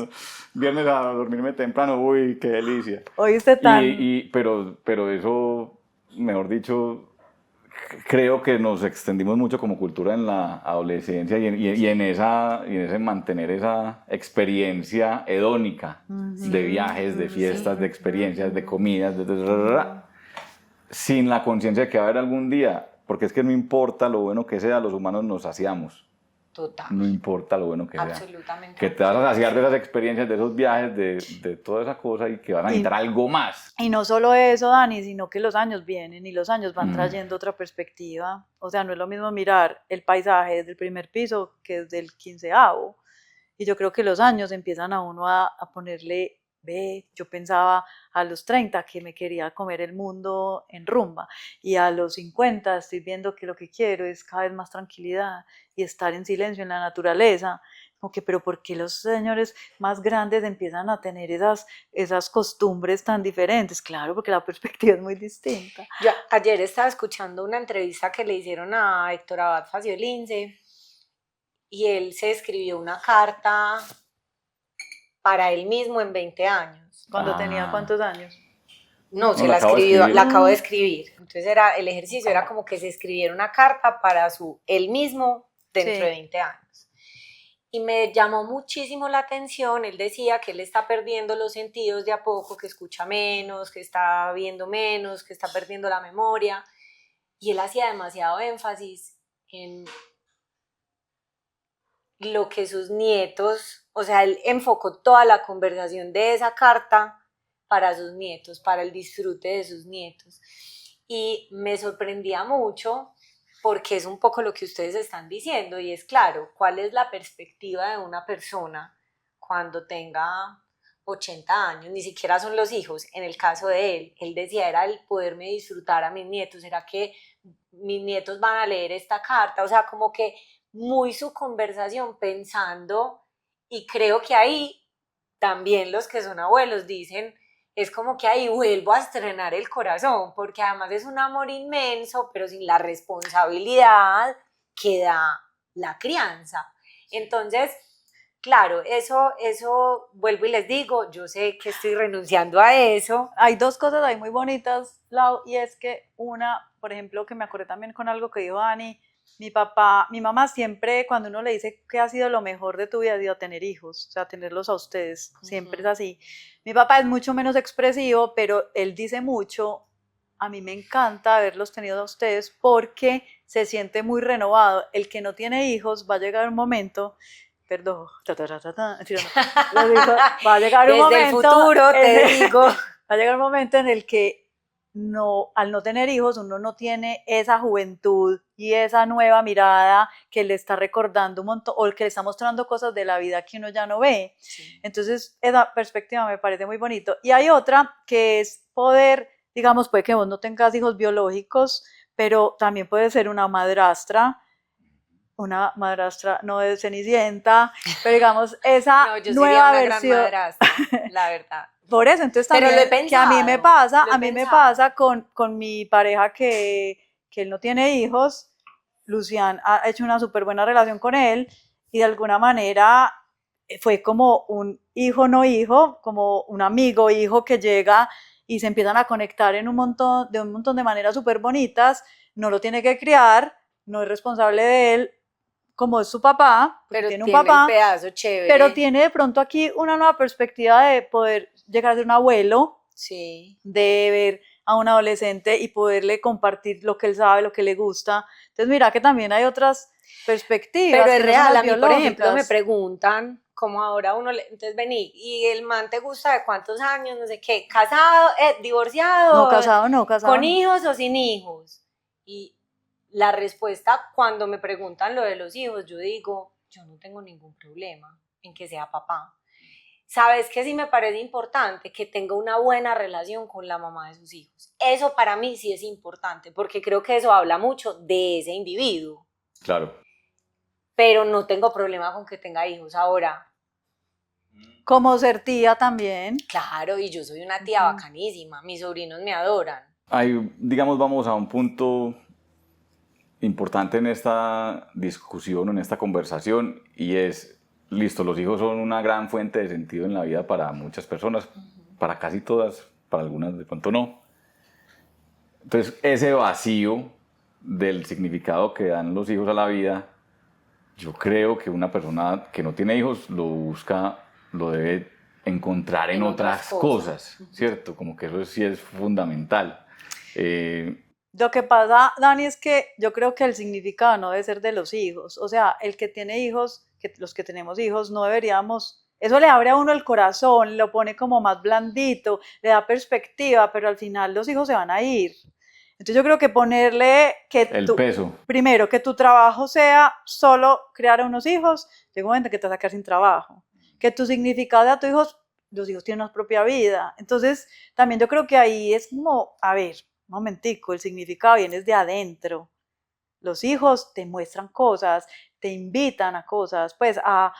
viernes a dormirme temprano, uy, qué delicia. Oíste tan... Pero eso, mejor dicho, creo que nos extendimos mucho como cultura en la adolescencia y en ese mantener esa experiencia hedónica de viajes, de fiestas, de experiencias, de comidas, sin la conciencia de que va a haber algún día, porque es que no importa lo bueno que sea, los humanos nos saciamos. Total. No importa lo bueno que sea. Absolutamente. Que te vas a saciar de esas experiencias, de esos viajes, de toda esa cosa y que vas a necesitar algo más. Y no solo eso, Dani, sino que los años vienen y los años van trayendo otra perspectiva. O sea, no es lo mismo mirar el paisaje desde el primer piso que desde el 15º. Y yo creo que los años empiezan a uno a ponerle, ve, yo pensaba a los 30 que me quería comer el mundo en rumba y a los 50 estoy viendo que lo que quiero es cada vez más tranquilidad y estar en silencio en la naturaleza. Como que, pero ¿por qué los señores más grandes empiezan a tener esas costumbres tan diferentes? Claro, porque la perspectiva es muy distinta. Yo ayer estaba escuchando una entrevista que le hicieron a Héctor Abad Faciolince y él se escribió una carta para él mismo en 20 años. ¿Cuando tenía cuántos años? No, se la la acabo de escribió, escribir. la acabo de escribir. Entonces el ejercicio era como que se escribiera una carta para él mismo dentro Sí. de 20 años. Y me llamó muchísimo la atención, él decía que él está perdiendo los sentidos de a poco, que escucha menos, que está viendo menos, que está perdiendo la memoria, y él hacía demasiado énfasis en lo que sus nietos, o sea, él enfocó toda la conversación de esa carta para sus nietos, para el disfrute de sus nietos, y me sorprendía mucho porque es un poco lo que ustedes están diciendo, y es claro, ¿cuál es la perspectiva de una persona cuando tenga 80 años? Ni siquiera son los hijos, en el caso de él decía, era el poderme disfrutar a mis nietos, ¿será que mis nietos van a leer esta carta? O sea, como que muy su conversación pensando, y creo que ahí también los que son abuelos dicen, es como que ahí vuelvo a estrenar el corazón, porque además es un amor inmenso, pero sin la responsabilidad que da la crianza. Entonces, claro, eso vuelvo y les digo, yo sé que estoy renunciando a eso. Hay dos cosas ahí muy bonitas, Lau, y es que una, por ejemplo, que me acordé también con algo que dijo Dani, mi mamá siempre, cuando uno le dice que ha sido lo mejor de tu vida, ha sido tener hijos, o sea, tenerlos a ustedes, siempre es así. Mi papá es mucho menos expresivo, pero él dice mucho, a mí me encanta haberlos tenido a ustedes porque se siente muy renovado. El que no tiene hijos va a llegar un momento, perdón, va a llegar un momento. Desde el futuro te digo. Va a llegar un momento en el que no, al no tener hijos, uno no tiene esa juventud y esa nueva mirada que le está recordando un montón, o que le está mostrando cosas de la vida que uno ya no ve. Sí. Entonces, esa perspectiva me parece muy bonito. Y hay otra que es poder, digamos, puede que vos no tengas hijos biológicos, pero también puede ser una madrastra no de Cenicienta, pero digamos, esa no, yo nueva sería una versión. Gran madrastra, la verdad. Por eso, entonces también, pero lo he pensado, que a mí me pasa con mi pareja que él no tiene hijos. Lucian ha hecho una súper buena relación con él y de alguna manera fue como un hijo no hijo, como un amigo hijo que llega y se empiezan a conectar en un montón de maneras súper bonitas, no lo tiene que criar, no es responsable de él, como es su papá, Pero tiene un tiene papá, el pedazo chévere. pero tiene de pronto aquí una nueva perspectiva de poder llegar a ser un abuelo, Sí. de ver a un adolescente y poderle compartir lo que él sabe, lo que le gusta. Entonces mira que también hay otras perspectivas. Pero es que no son real, las a mí, por ejemplo, me biológicas. preguntan, como ahora uno, entonces vení, ¿y el man te gusta de cuántos años? No sé qué, ¿casado, divorciado? No, casado no, casado ¿Con no. hijos o sin hijos? Y la respuesta cuando me preguntan lo de los hijos, yo digo, yo no tengo ningún problema en que sea papá. ¿Sabes qué sí me parece importante? Que tenga una buena relación con la mamá de sus hijos. Eso para mí sí es importante, porque creo que eso habla mucho de ese individuo. Claro. Pero no tengo problema con que tenga hijos ahora. Como ser tía también. Claro, y yo soy una tía bacanísima, mis sobrinos me adoran. Ahí, digamos, vamos a un punto importante en esta discusión, en esta conversación, y es, listo, los hijos son una gran fuente de sentido en la vida para muchas personas, para casi todas, para algunas de pronto no. Entonces, ese vacío del significado que dan los hijos a la vida, yo creo que una persona que no tiene hijos lo busca, lo debe encontrar en otras cosas, ¿cierto? Como que eso sí es fundamental. Lo que pasa, Dani, es que yo creo que el significado no debe ser de los hijos. O sea, el que tiene hijos, los que tenemos hijos, no deberíamos... Eso le abre a uno el corazón, lo pone como más blandito, le da perspectiva, pero al final los hijos se van a ir. Entonces yo creo que ponerle que el peso. Primero, que tu trabajo sea solo crear a unos hijos, llega un momento que te vas a quedar sin trabajo. Que tu significado de a tus hijos, los hijos tienen una propia vida. Entonces también yo creo que ahí es como, a ver, un momentico, el significado viene desde adentro. Los hijos te muestran cosas, te invitan a cosas, pues a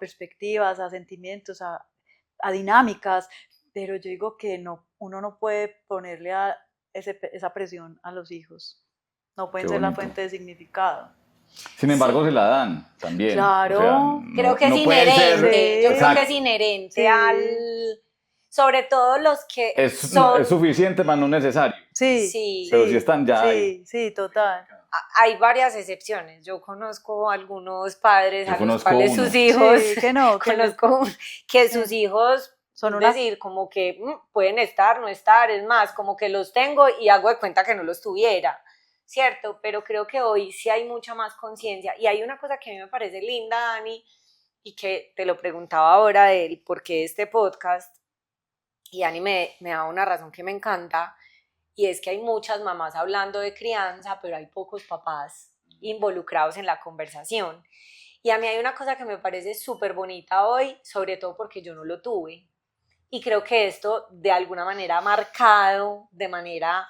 perspectivas, a sentimientos, a dinámicas, pero yo digo que no, uno no puede ponerle esa presión a los hijos. No pueden ser la fuente de significado. Sin embargo, se la dan también. Claro. O sea, creo que es inherente. Yo creo que es inherente al... Sobre todo los que son... Es suficiente, pero no necesario. Sí. Pero si están ya ahí. Sí, total. Hay varias excepciones. Yo conozco algunos padres a los cuales sus hijos... Sí, que no. Conozco que sus hijos... Son decir, como que pueden estar, no estar, es más, como que los tengo y hago de cuenta que no los tuviera, ¿cierto? Pero creo que hoy sí hay mucha más conciencia. Y hay una cosa que a mí me parece linda, Dani, y que te lo preguntaba ahora de él, porque este podcast, y Dani me da una razón que me encanta, y es que hay muchas mamás hablando de crianza, pero hay pocos papás involucrados en la conversación. Y a mí hay una cosa que me parece súper bonita hoy, sobre todo porque yo no lo tuve. Y creo que esto de alguna manera ha marcado de manera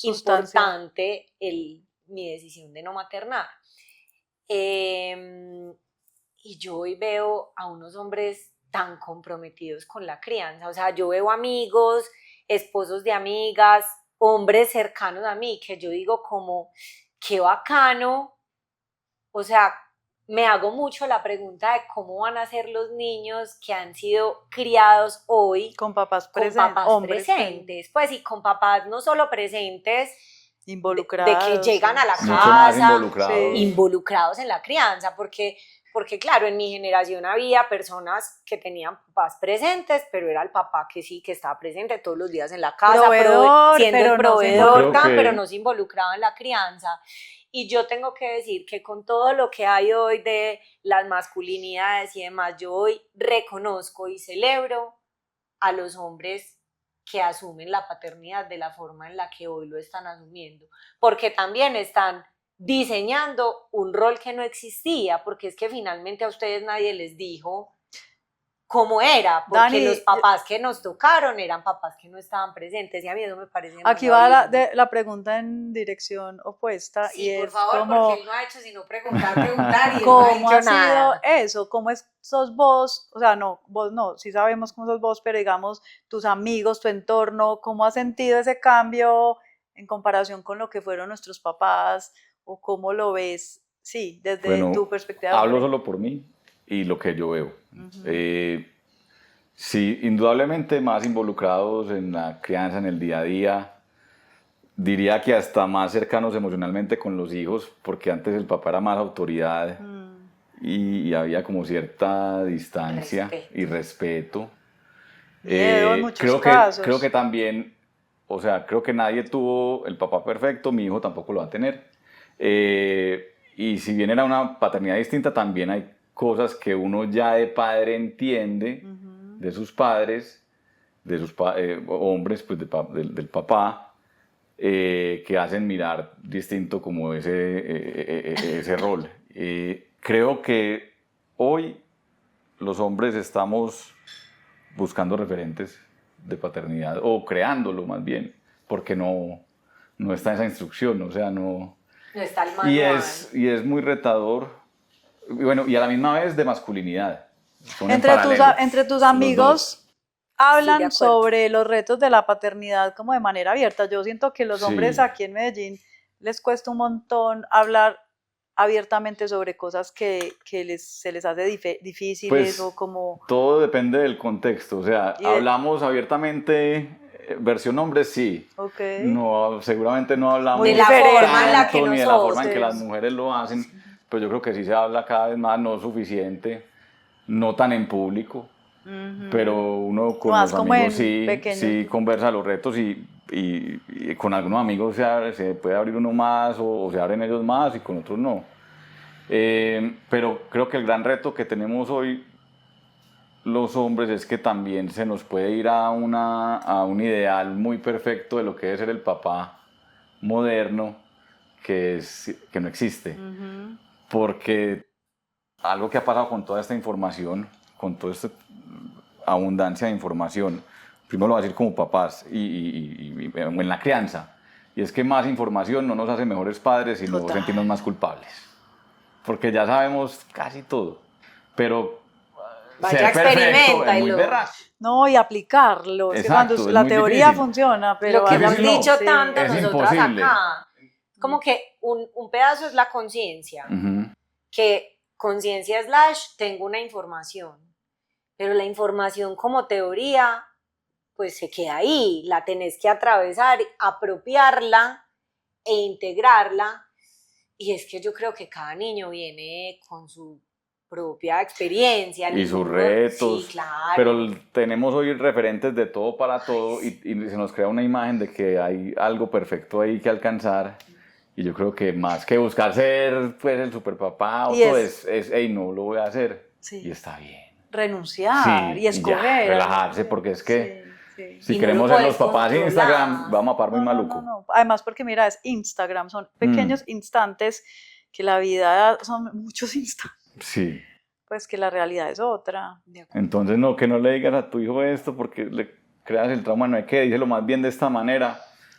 importante mi decisión de no maternar. Y yo hoy veo a unos hombres tan comprometidos con la crianza. O sea, yo veo amigos, esposos de amigas, hombres cercanos a mí, que yo digo como, qué bacano. O sea, me hago mucho la pregunta de cómo van a ser los niños que han sido criados hoy con papás presentes, pues, y con papás no solo presentes, involucrados, de que llegan a la mucho más casa, involucrados en la crianza, porque claro, en mi generación había personas que tenían papás presentes, pero era el papá que sí, que estaba presente todos los días en la casa, siendo el proveedor, pero no se involucraba en la crianza. Y yo tengo que decir que con todo lo que hay hoy de las masculinidades y demás, yo hoy reconozco y celebro a los hombres que asumen la paternidad de la forma en la que hoy lo están asumiendo, porque también están diseñando un rol que no existía, porque es que finalmente a ustedes nadie les dijo cómo era, porque Dani, los papás que nos tocaron eran papás que no estaban presentes, y a mí eso me parece... Aquí va la pregunta en dirección opuesta. Sí, y por es favor, como, porque él no ha hecho sino preguntar, y ¿cómo no ha nada. sido eso? ¿Cómo sos vos? O sea, no, vos no, sí sabemos cómo sos vos, pero digamos, tus amigos, tu entorno, ¿cómo has sentido ese cambio en comparación con lo que fueron nuestros papás? ¿O cómo lo ves? Sí, desde tu perspectiva. Hablo solo por mí y lo que yo veo. Sí, indudablemente más involucrados en la crianza, en el día a día. Diría que hasta más cercanos emocionalmente con los hijos, porque antes el papá era más autoridad y había como cierta distancia Respeto. y respeto. Miedo en muchos Creo casos. que también, o sea, creo que nadie tuvo el papá perfecto, mi hijo tampoco lo va a tener. Y si bien era una paternidad distinta, también hay cosas que uno ya de padre entiende de sus padres, de sus hombres, pues del papá, que hacen mirar distinto como ese rol. Creo que hoy los hombres estamos buscando referentes de paternidad o creándolo más bien, porque no está esa instrucción, o sea, no... No está el Y manual. y es muy retador, y bueno, y a la misma vez de masculinidad. Son en Entre tus, paralelo, entre tus los amigos dos. de hablan acuerdo. sobre los retos de la paternidad como de manera abierta. Yo siento que los hombres Sí. aquí en Medellín les cuesta un montón hablar abiertamente sobre cosas que se les hace difíciles Pues, o como... todo depende del contexto, o sea, Y de- hablamos abiertamente, versión hombre, sí. Ok. No, seguramente no hablamos Muy De la diferente. forma en la que tanto ni de la forma en que las nosotros. mujeres lo hacen, pero yo creo que sí se habla cada vez más, no suficiente, no tan en público, pero uno con Más los como amigos en sí, pequeños sí grupos. conversa los retos y con algunos amigos se puede abrir uno más o se abren ellos más y con otros no. Pero creo que el gran reto que tenemos hoy los hombres es que también se nos puede ir a un ideal muy perfecto de lo que debe ser el papá moderno, que no existe. Porque algo que ha pasado con toda esta información, con toda esta abundancia de información, primero lo voy a decir como papás y en la crianza, y es que más información no nos hace mejores padres, sino Total. sentirnos más culpables. Porque ya sabemos casi todo, pero Vaya, ser perfecto es muy experiméntalo. berraco. No, y aplicarlo. Es que Exacto, cuando es la muy teoría difícil. funciona, pero Lo que hemos Difícil no, dicho sí. tanto es nosotras imposible. acá. Como que un pedazo es la conciencia. Ujú. Que conciencia slash tengo una información. Pero la información como teoría, pues se queda ahí. La tenés que atravesar, apropiarla e integrarla. Y es que yo creo que cada niño viene con su propia experiencia. Y sus ninguno- retos, Sí, claro. pero tenemos hoy referentes de todo para todo y se nos crea una imagen de que hay algo perfecto ahí que alcanzar y yo creo que más que buscar ser pues el superpapá o Y todo es- hey, no lo voy a hacer Sí. y está bien. Renunciar Sí, y escoger. ya, relajarse porque es que Sí. si Y no queremos lo ser los puedes papás de controlar. Instagram vamos a par muy maluco. No. Además, porque mira, es Instagram, son pequeños instantes que la vida son muchos instantes, Sí. pues que la realidad es otra. Entonces, no, que no le digas a tu hijo esto porque le creas el trauma, no hay que díselo más bien de esta manera.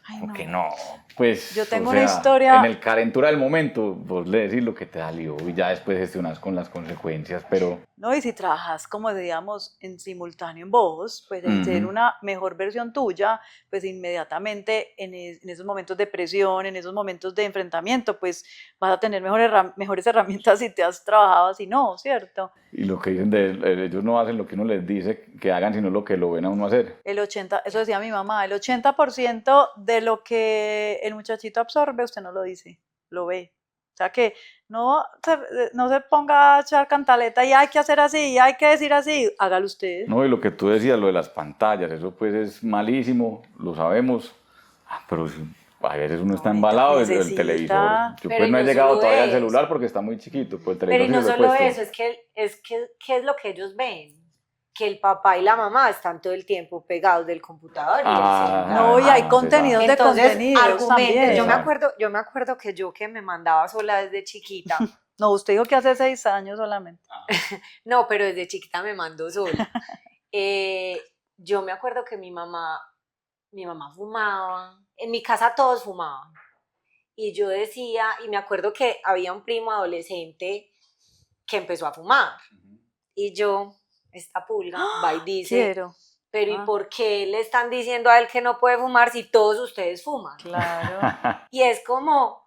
Ay, Como no. que no, pues, Yo tengo o una sea, historia- en el calentura del momento, vos le decís lo que te da lío y ya después gestionas con las consecuencias, pero No, y si trabajas como digamos en simultáneo en vos, pues en ser Ujú. una mejor versión tuya, pues inmediatamente en esos momentos de presión, en esos momentos de enfrentamiento, pues vas a tener mejores herramientas si te has trabajado así, no, ¿cierto? y lo que dicen ellos no hacen lo que uno les dice que hagan, sino lo que lo ven a uno hacer. El 80, eso decía mi mamá, el 80% de lo que el muchachito absorbe, usted no lo dice, lo ve. O sea que no se ponga a echar cantaleta y hay que hacer así, y hay que decir así, hágalo usted. No, y lo que tú decías, lo de las pantallas, eso pues es malísimo, lo sabemos, pero a veces uno está embalado, el necesita- televisor, yo Pero pues y no he no llegado solo todavía al eso. celular porque está muy chiquito, pues el Pero televisor y no sí lo he solo puesto. eso, ¿qué es lo que ellos ven? Que el papá y la mamá están todo el tiempo pegados del computador y del celular. No, y hay Ah, contenidos de Entonces, contenidos argumenten, también. yo me acuerdo que yo que me mandaba sola desde chiquita, No, usted dijo que hace 6 años solamente. no, pero desde chiquita me mandó sola. Yo me acuerdo que mi mamá fumaba, en mi casa todos fumaban, y yo decía, y me acuerdo que había un primo adolescente que empezó a fumar, y yo, esta pulga, va y dice, Quiero. pero ¿y Ah. por qué le están diciendo a él que no puede fumar si todos ustedes fuman? Claro. Y es como,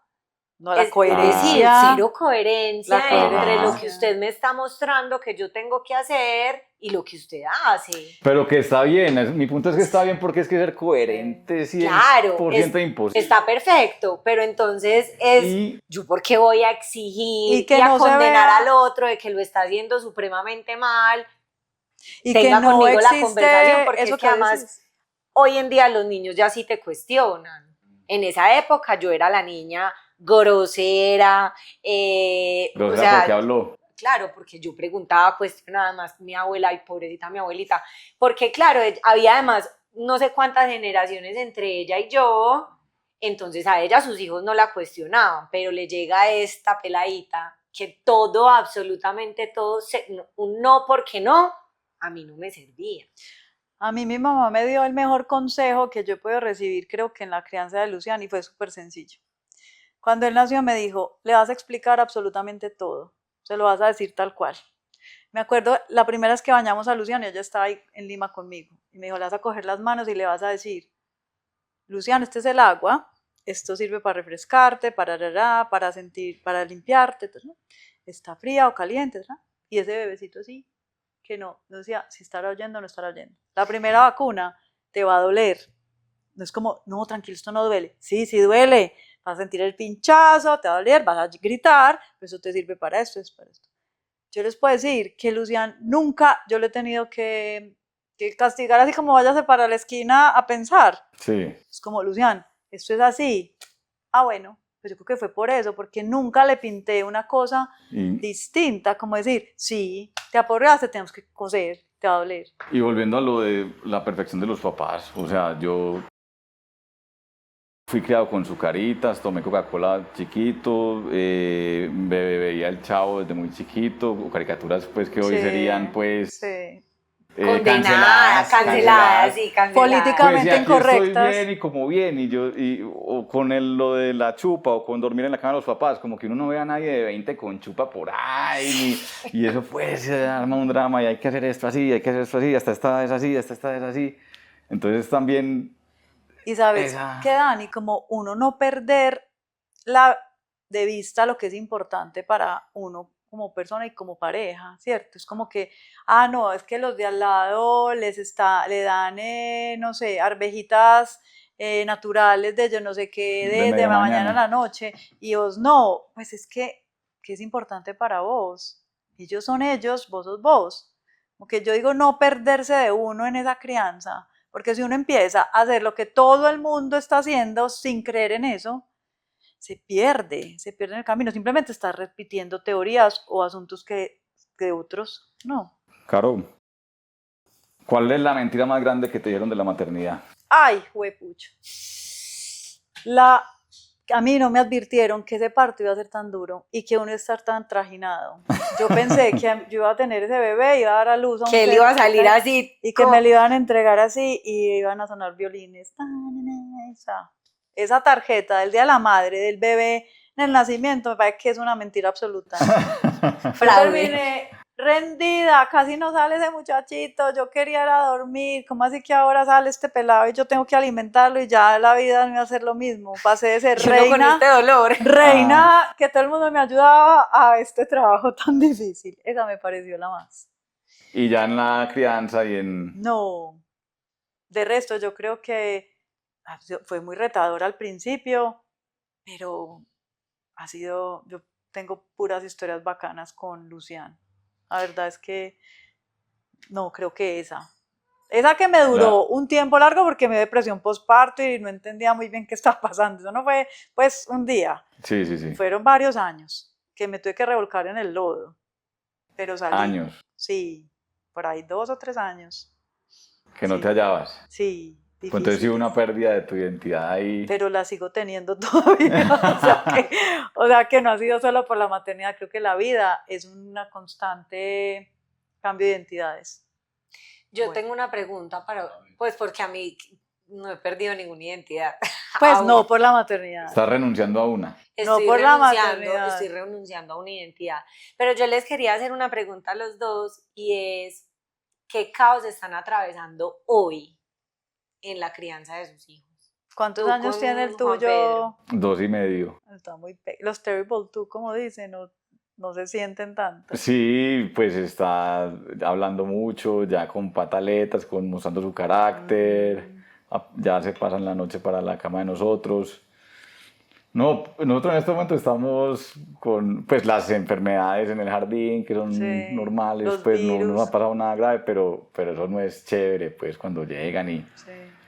No, la es decir, coherencia. cero coherencia La entre lo coherencia. que usted me está mostrando que yo tengo que hacer y lo que usted hace. Pero que está bien, mi punto es que está bien porque es que ser coherente 100% Claro, imposible. está perfecto, pero entonces es, Y yo por qué voy a exigir Y que y a no se condenar vea- al otro de que lo está haciendo supremamente mal, Y que tenga no conmigo la existe conversación, porque eso es que que además decís. hoy en día los niños ya sí te cuestionan. En esa época yo era la niña grosera, o Grosera, sea, ¿por qué habló? claro, porque yo preguntaba, cuestionaba más mi abuela, y pobrecita mi abuelita, porque claro, había además no sé cuántas generaciones entre ella y yo, entonces a ella sus hijos no la cuestionaban, pero le llega esta peladita que todo, absolutamente todo, un no porque no, a mí no me servía. A mí mi mamá me dio el mejor consejo que yo puedo recibir, creo que en la crianza de Lucián, y fue súper sencillo. Cuando él nació me dijo, le vas a explicar absolutamente todo, se lo vas a decir tal cual. Me acuerdo, la primera vez que bañamos a Lucián, ella estaba ahí en Lima conmigo, y me dijo, le vas a coger las manos y le vas a decir, Lucián, este es el agua, esto sirve para refrescarte, para sentir, para limpiarte, ¿no? Está fría o caliente, ¿no? Y ese bebecito así, que no decía si estará oyendo o no estará oyendo. La primera vacuna te va a doler. No es como, no, tranquilo, esto no duele. Sí, sí duele. Vas a sentir el pinchazo, te va a doler, vas a gritar, pero eso te sirve para esto, es para esto. Yo les puedo decir que Lucián nunca yo le he tenido que castigar así como váyase para la esquina a pensar. Sí. Es como, Lucián, esto es así. Ah, bueno, pues yo creo que fue por eso, porque nunca le pinté una cosa distinta, como decir, sí, te aporreaste, tenemos que coser, te va a doler. Y volviendo a lo de la perfección de los papás, o sea, yo fui criado con Zucaritas, tomé Coca-Cola chiquito, veía el Chavo desde muy chiquito, o caricaturas pues que hoy Sí, serían pues sí. Canceladas, sí, canceladas. Políticamente Pues, y aquí estoy incorrectas. bien y como bien, o con lo de la chupa, o con dormir en la cama de los papás, como que uno no ve a nadie de 20 con chupa por ahí, y eso pues se arma un drama, y hay que hacer esto así, hay que hacer esto así, hasta esta es así, hasta esta es así. Entonces también Y sabes qué, Dani, como uno no perder de vista lo que es importante para uno como persona y como pareja, ¿cierto? Es como que, ah, no, es que los de al lado le dan, no sé, arvejitas naturales de yo no sé qué, de desde media la mañana a mañana. la noche, y vos no, pues es que es importante para vos. Ellos son ellos, vos sos vos. Como que yo digo, no perderse de uno en esa crianza, porque si uno empieza a hacer lo que todo el mundo está haciendo sin creer en eso, se pierde en el camino. Simplemente está repitiendo teorías o asuntos que otros no. Caro, ¿cuál es la mentira más grande que te dieron de la maternidad? Ay, huepucho. A mí no me advirtieron que ese parto iba a ser tan duro y que uno iba a estar tan trajinado. Yo pensé que yo iba a tener ese bebé, iba a dar a luz a un que él ser, iba a salir así. y que me lo iban a entregar así y iban a sonar violines. Esa tarjeta del Día de la Madre, del bebé en el nacimiento, me parece que es una mentira absoluta. Yo terminé rendida, casi no sale ese muchachito, yo quería ir a dormir, ¿cómo así que ahora sale este pelado y yo tengo que alimentarlo y ya la vida no iba a ser lo mismo? Pasé de ser Yo no con este dolor. reina, que todo el mundo me ayudaba, a este trabajo tan difícil. Esa me pareció la más. Y ya en la crianza y en... No, de resto yo creo que fue muy retador al principio, pero yo tengo puras historias bacanas con Lucián. La verdad es que no, creo que esa que me duró un tiempo largo porque me dio depresión postparto y no entendía muy bien qué estaba pasando. Eso no fue pues un día. Sí, sí, sí. Fueron varios años que me tuve que revolcar en el lodo. Pero salí. Años. Sí, por ahí 2 o 3 años. Que no Sí. te hallabas. Sí, Pues entonces sí hubo una pérdida de tu identidad ahí. pero la sigo teniendo todavía. o sea que no ha sido solo por la maternidad, creo que la vida es una constante cambio de identidades. Yo tengo una pregunta pues porque a mí no he perdido ninguna identidad. Pues no por la maternidad. Estás renunciando a una. No por la maternidad. Estoy renunciando a una identidad. Pero yo les quería hacer una pregunta a los dos y es, ¿qué caos están atravesando hoy en la crianza de sus hijos? ¿Cuántos años tiene el tuyo? 2 y medio. Está muy los terrible two, como dicen, no se sienten tanto. Sí, pues está hablando mucho, ya con pataletas, mostrando su carácter, ya se pasan la noche para la cama de nosotros. No, nosotros en este momento estamos con pues las enfermedades en el jardín que son Sí, normales, los pues no nos virus. ha pasado nada grave, pero eso no es chévere, pues cuando llegan Sí.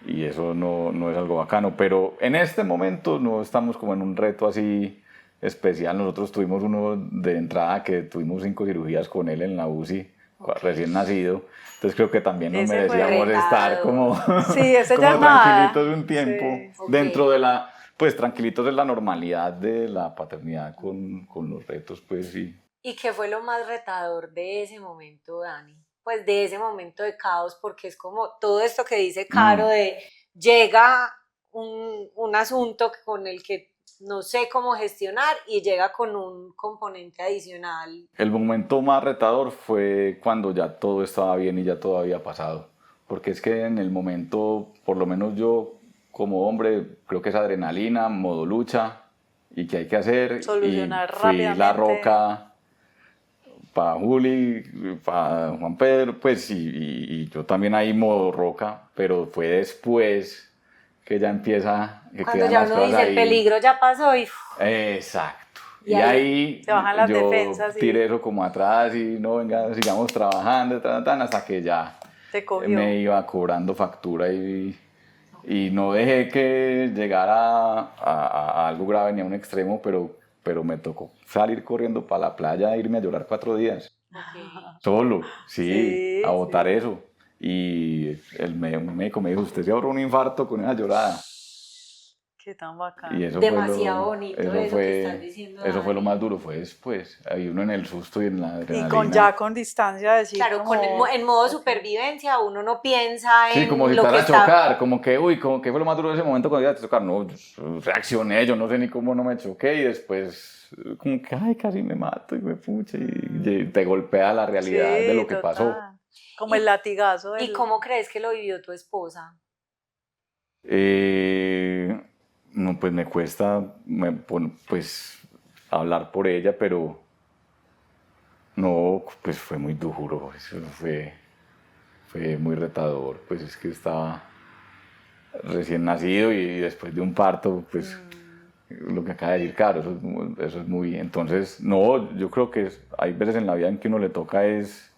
y eso no es algo bacano. Pero en este momento no estamos como en un reto así especial. Nosotros tuvimos uno de entrada que tuvimos 5 cirugías con él en la UCI, Ok. recién nacido. Entonces creo que también nos Ese fue merecíamos estar como, Sí, ese ya como es nada. tranquilitos un tiempo Sí. Ok. dentro de la, pues tranquilitos de la normalidad de la paternidad con los retos, pues sí. ¿Y qué fue lo más retador de ese momento, Dani? Pues de ese momento de caos, porque es como todo esto que dice Caro de llega un asunto con el que no sé cómo gestionar y llega con un componente adicional. El momento más retador fue cuando ya todo estaba bien y ya todo había pasado. Porque es que en el momento, por lo menos yo como hombre, creo que es adrenalina, modo lucha y qué hay que hacer. Solucionar Y fui la rápidamente. roca para Juli, para Juan Pedro, pues y yo también ahí modo roca, pero fue después que ya empieza, que Cuando quedan ya las uno cosas dice el ahí. peligro ya pasó y Exacto. Y Y ahí ahí se bajan las yo defensas y- tiré eso como atrás y no, venga, sigamos trabajando, hasta que ya Te cogió. me iba cobrando factura y no dejé que llegara a algo grave ni a un extremo, pero me tocó salir corriendo para la playa e irme a llorar 4 días. ok. Solo, sí, Sí, a botar sí. eso. Y un médico me dijo, usted se ahorró un infarto con esa llorada. Qué tan bacán. Y eso Demasiado bonito eso que estás diciendo, eso fue lo Dani. más duro, fue después. Ahí uno en el susto y en la Y adrenalina. con distancia decir Claro, como, en modo ok. supervivencia uno no piensa Sí, como si en te lo van que a está... chocar, como que, uy, como que fue lo más duro de ese momento cuando iba a chocar. No, yo reaccioné, yo no sé ni cómo no me choqué y después, como que, ay, casi me mato y me pucha, y te golpea la realidad de Sí, lo que pasó. total. Como ¿Y- el latigazo ¿Y del... cómo crees que lo vivió tu esposa? Eh, no, pues me cuesta, pues, hablar por ella, pero no, pues fue muy duro, eso fue muy retador, pues es que estaba recién nacido y después de un parto, pues lo que acaba de decir, claro, eso es muy, entonces, no, yo creo que hay veces en la vida en que uno le toca es,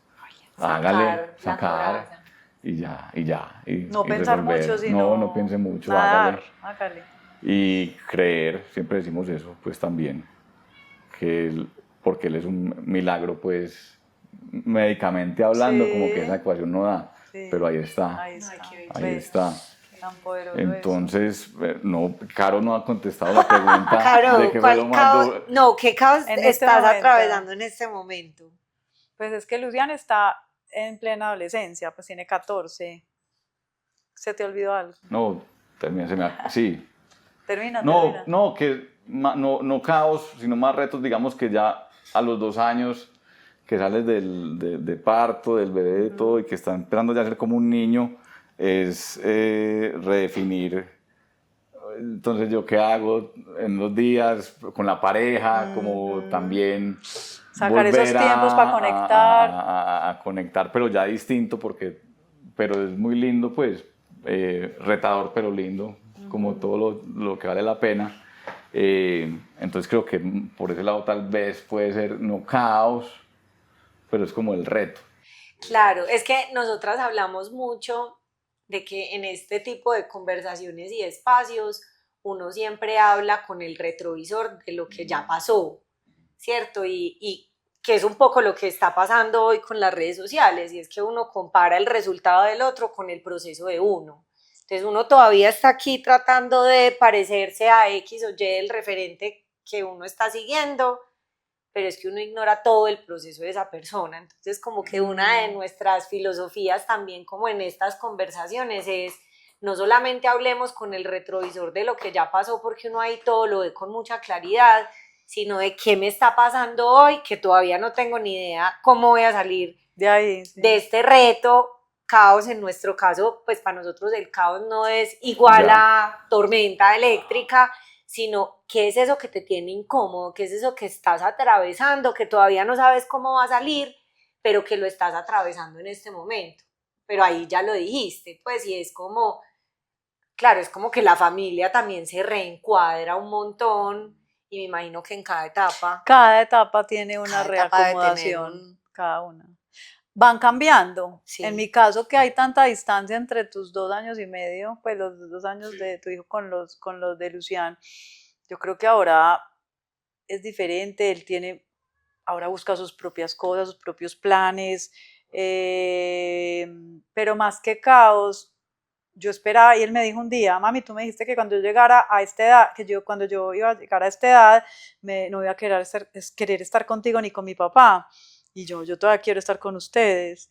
hágale, Sacar la sacar coraza. y No y pensar resolver. mucho, sino No piense mucho, nadar, hágale. hágale. Y creer, siempre decimos eso, pues también, porque él es un milagro, pues médicamente hablando, como que esa Sí, ecuación no da, sí. pero ahí está, Ahí Ay, está. qué ahí belleza. está. Tan poderoso eso. Entonces, no, Caro no ha contestado la pregunta de Caro, qué fue lo ¿cuál más caos? duro. No, ¿qué caos En este estás momento. atravesando en este momento? Pues es que Luciana está en plena adolescencia, pues tiene 14. ¿Se te olvidó algo? No, sí. Termina. No, no caos, sino más retos, digamos que ya a los 2 años que sales de parto, del bebé y todo, y que está empezando ya a ser como un niño, es redefinir. Entonces, ¿yo qué hago en los días con la pareja? Como también Sacar esos volver tiempos para conectar. a conectar, pero ya distinto, pero es muy lindo, pues, retador, pero lindo, como todo lo que vale la pena. Entonces creo que por ese lado tal vez puede ser no caos, pero es como el reto. Claro, es que nosotras hablamos mucho de que en este tipo de conversaciones y espacios uno siempre habla con el retrovisor de lo que ya pasó, ¿cierto? Y que es un poco lo que está pasando hoy con las redes sociales, y es que uno compara el resultado del otro con el proceso de uno. Entonces uno todavía está aquí tratando de parecerse a X o Y el referente que uno está siguiendo, pero es que uno ignora todo el proceso de esa persona. Entonces, como que una de nuestras filosofías también como en estas conversaciones es no solamente hablemos con el retrovisor de lo que ya pasó porque uno ahí todo lo ve con mucha claridad, sino de qué me está pasando hoy, que todavía no tengo ni idea cómo voy a salir De ahí, sí. de este reto. Caos en nuestro caso, pues para nosotros el caos no es igual Ya. a tormenta eléctrica, sino qué es eso que te tiene incómodo, qué es eso que estás atravesando, que todavía no sabes cómo va a salir, pero que lo estás atravesando en este momento. Pero ahí ya lo dijiste, pues, y es como, claro, es como que la familia también se reencuadra un montón, y me imagino que en Cada etapa tiene una cada etapa debe tener reacomodación, cada una. Van cambiando. Sí. En mi caso, que hay tanta distancia entre tus 2 años y medio, pues los 2 años de tu hijo con los de Lucián, yo creo que ahora es diferente. Él ahora busca sus propias cosas, sus propios planes, pero más que caos, yo esperaba, y él me dijo un día, mami, tú me dijiste que cuando yo llegara a esta edad, cuando yo iba a llegar a esta edad, no iba a querer estar contigo ni con mi papá, y yo todavía quiero estar con ustedes.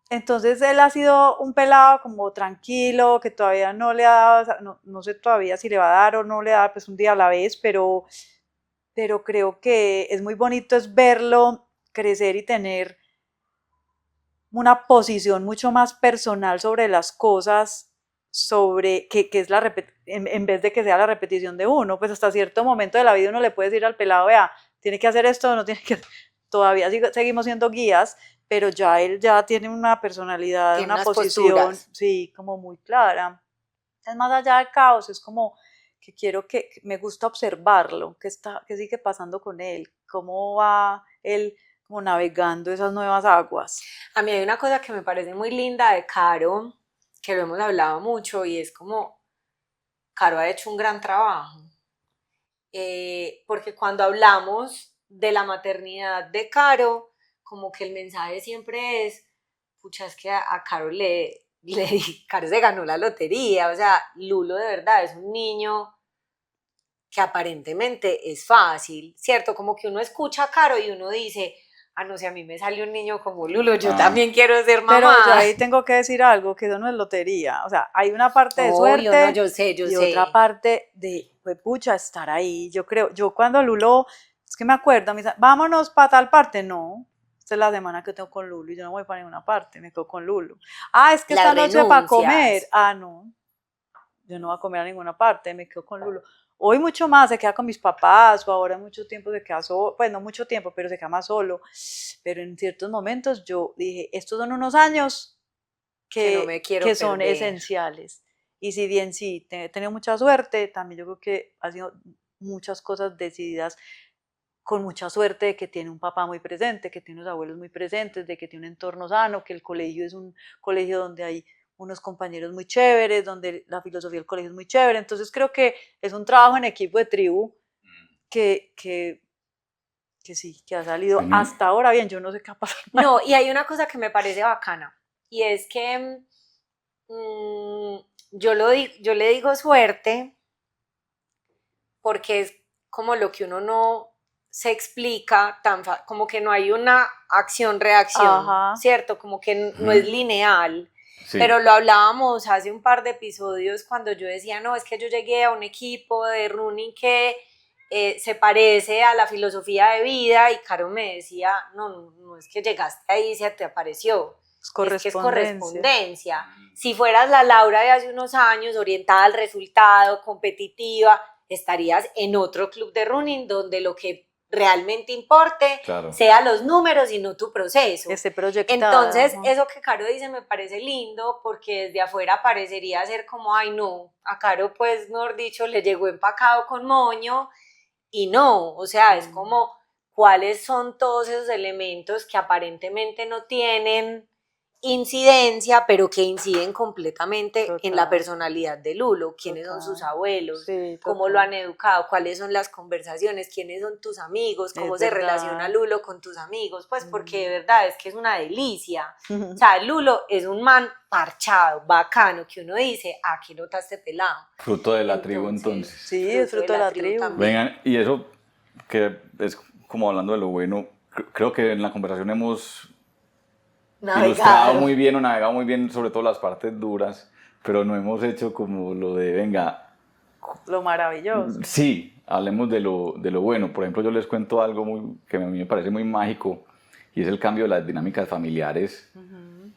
Entonces él ha sido un pelado como tranquilo, que todavía no le ha dado, no sé todavía si le va a dar o no le da, pues un día a la vez, pero creo que es muy bonito es verlo crecer y tener una posición mucho más personal sobre las cosas, que es en vez de que sea la repetición de uno, pues hasta cierto momento de la vida uno le puede decir al pelado, vea, tiene que hacer esto, no tiene que, todavía seguimos siendo guías, pero ya él ya tiene una personalidad, tiene una unas posición, posturas. sí, como muy clara. Es más allá del caos, es como que me gusta observarlo, que sigue pasando con él, cómo va él como navegando esas nuevas aguas. A mí hay una cosa que me parece muy linda de Caro, que lo hemos hablado mucho, y es como Caro ha hecho un gran trabajo. Porque cuando hablamos de la maternidad de Caro, como que el mensaje siempre es, pucha, es que a Caro Caro se ganó la lotería, o sea, Lulo de verdad es un niño que aparentemente es fácil, ¿cierto? Como que uno escucha a Caro y uno dice, ah, no sé, a mí me sale un niño como Lulo, yo también quiero ser mamá. Pero yo ahí tengo que decir algo, que eso no es lotería. O sea, hay una parte de suerte no, yo sé. otra parte de, pues, pucha, estar ahí. Yo creo, yo cuando Lulo, es que me acuerdo, me dice, vámonos para tal parte. No, esta es la semana que tengo con Lulo y yo no voy para ninguna parte, me quedo con Lulo. Ah, es que Las esta noche para comer. renuncias. Ah, no, yo no voy a comer a ninguna parte, me quedo con Lulo. Hoy mucho más se queda con mis papás, o ahora mucho tiempo se queda solo, pues no mucho tiempo, pero se queda más solo. Pero en ciertos momentos yo dije, estos son unos años Que no me quiero que son perder. esenciales. Y si bien sí, he tenido mucha suerte, también yo creo que ha sido muchas cosas decididas con mucha suerte, de que tiene un papá muy presente, que tiene unos abuelos muy presentes, de que tiene un entorno sano, que el colegio es un colegio donde hay unos compañeros muy chéveres, donde la filosofía del colegio es muy chévere. Entonces creo que es un trabajo en equipo de tribu que sí, que ha salido Bueno, hasta ahora bien. Yo no sé qué ha pasado. No, y hay una cosa que me parece bacana, y es que yo le digo suerte porque es como lo que uno no se explica, como que no hay una acción-reacción, Ajá. ¿cierto? Como que no es lineal. sí. Pero lo hablábamos hace un par de episodios cuando yo decía, no, es que yo llegué a un equipo de running que se parece a la filosofía de vida, y Caro me decía, no es que llegaste ahí y se te apareció, es que es correspondencia. Si fueras la Laura de hace unos años, orientada al resultado, competitiva, estarías en otro club de running donde lo que realmente importe Claro. sea los números y no tu proceso. Entonces, ¿no? eso que Caro dice me parece lindo, porque desde afuera parecería ser como, ay no, a Caro pues, mejor dicho, le llegó empacado con moño, y no, o sea, es como, ¿cuáles son todos esos elementos que aparentemente no tienen incidencia, pero que inciden completamente en la personalidad de Lulo? ¿Quiénes son sus abuelos? Sí, ¿Cómo lo han educado? ¿Cuáles son las conversaciones? ¿Quiénes son tus amigos? ¿Cómo se relaciona Lulo con tus amigos? Pues porque de verdad es que es una delicia. O sea, Lulo es un man parchado, bacano, que uno dice, ¿a qué nota este pelado? Fruto de la tribu, entonces. Sí, es fruto de la tribu. También. Vengan, y eso que es como hablando de lo bueno, creo que en la conversación hemos ilustrado muy bien o navegado muy bien, sobre todo las partes duras, pero no hemos hecho como lo de, venga, lo maravilloso. Sí, hablemos de lo bueno. Por ejemplo, yo les cuento algo que a mí me parece muy mágico, y es el cambio de las dinámicas familiares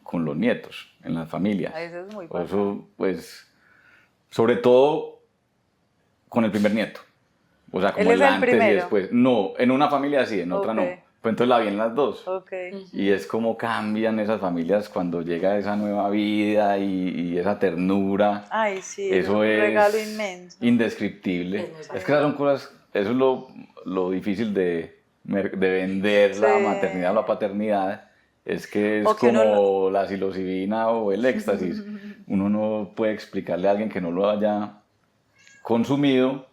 con los nietos, en las familias. Eso es muy bueno. Eso, pues, sobre todo con el primer nieto. O sea, ¿Él como es el el antes y primero? después. No, en una familia sí, en otra Ok. no. Pues entonces la vi en las dos. Ok. Y es como cambian esas familias cuando llega esa nueva vida y esa ternura. Ay, sí, eso es Eso un regalo es inmenso. indescriptible. Es muy Es que esas son cosas, eso es lo difícil de vender la Sí. maternidad o la paternidad. Es que es O que uno como la psilocibina o el éxtasis. Uno no puede explicarle a alguien que no lo haya consumido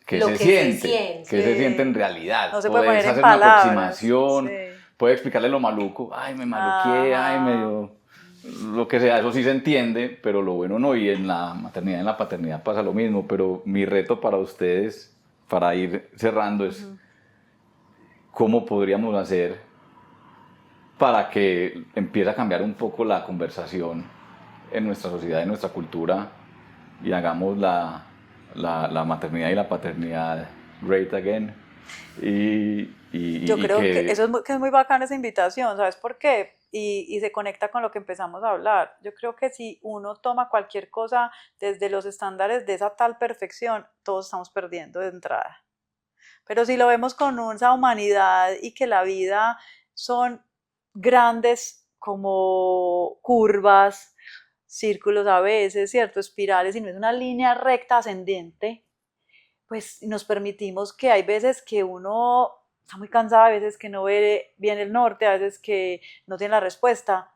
qué Lo se que se siente, siente. qué se Sí. siente en realidad. No se puede Puedes poner en hacer una palabras. aproximación, Sí. puede explicarle lo maluco, ay, me maluqué, ay, me Ajá. dio lo que sea, eso sí se entiende, pero lo bueno no, y en la maternidad y en la paternidad pasa lo mismo, pero mi reto para ustedes, para ir cerrando, es cómo podríamos hacer para que empiece a cambiar un poco la conversación en nuestra sociedad, en nuestra cultura, y hagamos la maternidad y la paternidad great again. Yo Y creo que que que es muy bacana esa invitación, ¿sabes por qué? Y se conecta con lo que empezamos a hablar. Yo creo que si uno toma cualquier cosa desde los estándares de esa tal perfección, todos estamos perdiendo de entrada. Pero si lo vemos con esa humanidad y que la vida son grandes como curvas, círculos a veces, ¿cierto? Espirales, y no es una línea recta ascendente, pues nos permitimos que hay veces que uno está muy cansado, a veces que no ve bien el norte, a veces que no tiene la respuesta,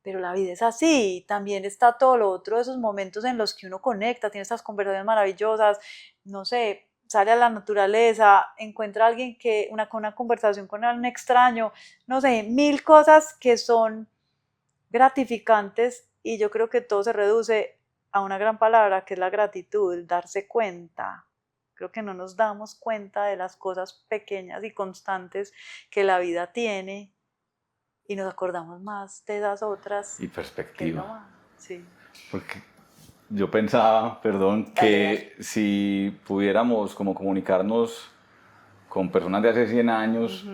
pero la vida es así, también está todo lo otro, esos momentos en los que uno conecta, tiene estas conversaciones maravillosas, no sé, sale a la naturaleza, encuentra a alguien que, con una conversación con alguien extraño, no sé, mil cosas que son gratificantes, y yo creo que todo se reduce a una gran palabra que es la gratitud, el darse cuenta. Creo que no nos damos cuenta de las cosas pequeñas y constantes que la vida tiene y nos acordamos más de esas otras y que es lo perspectiva. más. Sí. Porque yo pensaba, perdón, Dale, que si pudiéramos como comunicarnos con personas de hace 100 años,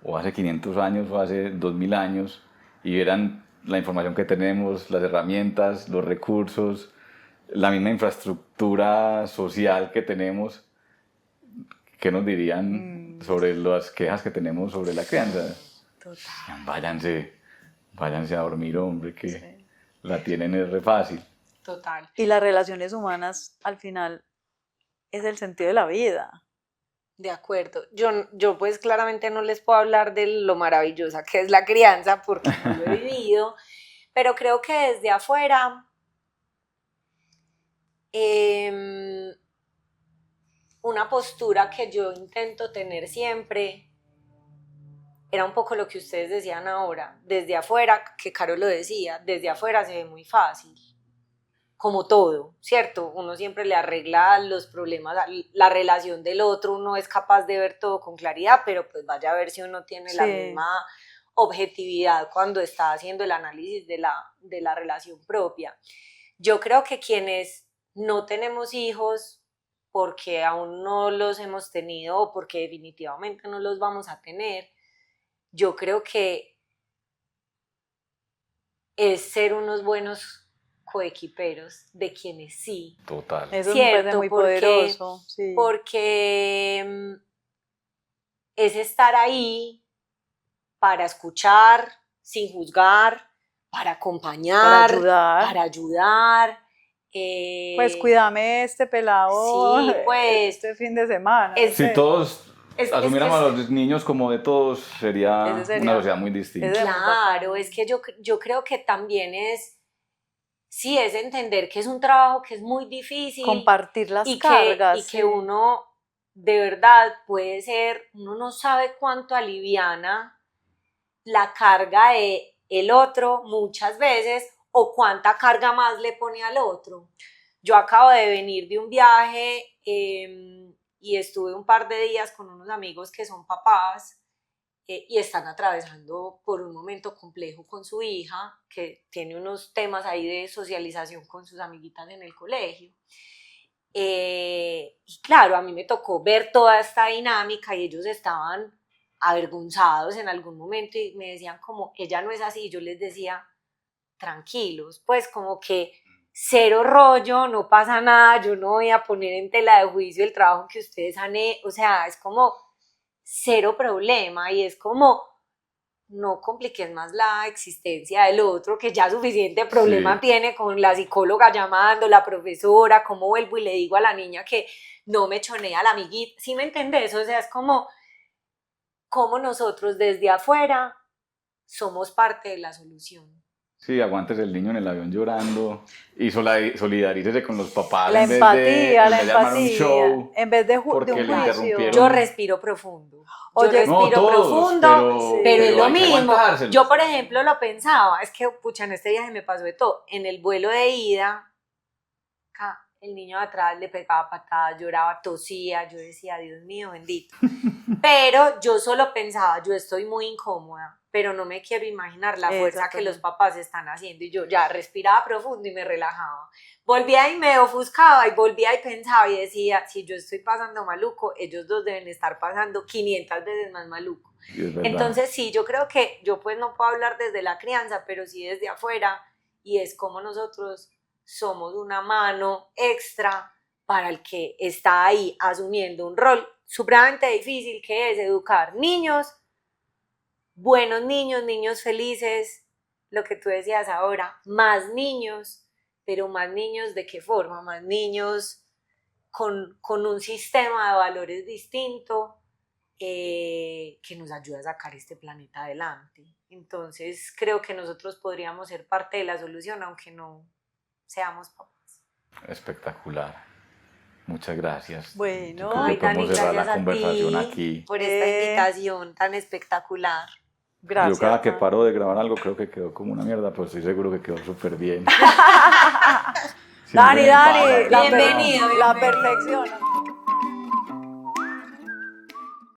o hace 500 años, o hace 2000 años, y vieran la información que tenemos, las herramientas, los recursos, la misma infraestructura social que tenemos, ¿qué nos dirían sobre las quejas que tenemos sobre la crianza? Total. Váyanse a dormir, hombre, que Sí. la tienen es re fácil. Total. Y las relaciones humanas al final es el sentido de la vida. De acuerdo. Yo pues claramente no les puedo hablar de lo maravillosa que es la crianza porque no lo he vivido, pero creo que desde afuera una postura que yo intento tener siempre era un poco lo que ustedes decían ahora, desde afuera, que Caro lo decía, desde afuera se ve muy fácil, como todo, ¿cierto? Uno siempre le arregla los problemas, la relación del otro, uno es capaz de ver todo con claridad, pero pues vaya a ver si uno tiene la Sí. misma objetividad cuando está haciendo el análisis de la relación propia. Yo creo que quienes no tenemos hijos porque aún no los hemos tenido o porque definitivamente no los vamos a tener, yo creo que es ser unos buenos coequiperos de quienes sí. Total. Eso me parece Cierto, muy poderoso. Sí. porque es estar ahí para escuchar sin juzgar, para acompañar, Para ayudar. Pues cuídame este pelado Sí, pues este fin de semana. es- Si todos es asumiéramos que a los niños como de todos, sería Ese sería- una sociedad muy distinta. ese- claro, es que yo creo que también sí, es entender que es un trabajo que es muy difícil. Compartir las y cargas. que sí. uno de verdad puede ser, uno no sabe cuánto aliviana la carga de el otro muchas veces o cuánta carga más le pone al otro. Yo acabo de venir de un viaje y estuve un par de días con unos amigos que son papás y están atravesando por un momento complejo con su hija, que tiene unos temas ahí de socialización con sus amiguitas en el colegio. Y claro, a mí me tocó ver toda esta dinámica y ellos estaban avergonzados en algún momento y me decían como, ella no es así, y yo les decía, tranquilos, pues como que cero rollo, no pasa nada, yo no voy a poner en tela de juicio el trabajo que ustedes han hecho, o sea, es como cero problema y es como no compliques más la existencia del otro, que ya suficiente problema tiene con la psicóloga llamando, la profesora, cómo vuelvo y le digo a la niña que no me chonea a la amiguita, ¿sí me entendés? O sea, es como nosotros desde afuera somos parte de la solución. Sí, aguantes el niño en el avión llorando y solidarícese con los papás La en vez empatía, la de armar un empatía, show en vez de porque un le juicio. interrumpieron. Yo respiro profundo. Oye, No, respiro todos, profundo, pero es lo hay que mismo. aguantárselo. Yo, por ejemplo, lo pensaba, es que, pucha, en este viaje me pasó de todo. En el vuelo de ida, el niño de atrás le pegaba patadas, lloraba, tosía, yo decía, Dios mío, bendito. Pero yo solo pensaba, yo estoy muy incómoda, pero no me quiero imaginar la fuerza que los papás están haciendo. Y yo ya respiraba profundo y me relajaba. Volvía y me ofuscaba y volvía y pensaba y decía, si yo estoy pasando maluco, ellos dos deben estar pasando 500 veces más maluco. Entonces sí, yo creo que yo pues no puedo hablar desde la crianza, pero sí desde afuera, y es como nosotros somos una mano extra para el que está ahí asumiendo un rol supremamente difícil, que es educar niños, buenos niños, niños felices, lo que tú decías ahora, más niños, pero más niños ¿de qué forma? Más niños con un sistema de valores distinto que nos ayuda a sacar este planeta adelante. Entonces creo que nosotros podríamos ser parte de la solución, aunque no seamos papás. Espectacular. Muchas gracias. Bueno, Creo que podemos cerrar la conversación a ti aquí. por esta invitación tan espectacular. Gracias. Yo cada que paro de grabar algo creo que quedó como una mierda, pero estoy seguro que quedó súper bien. Dani, Bienvenido. la perfección.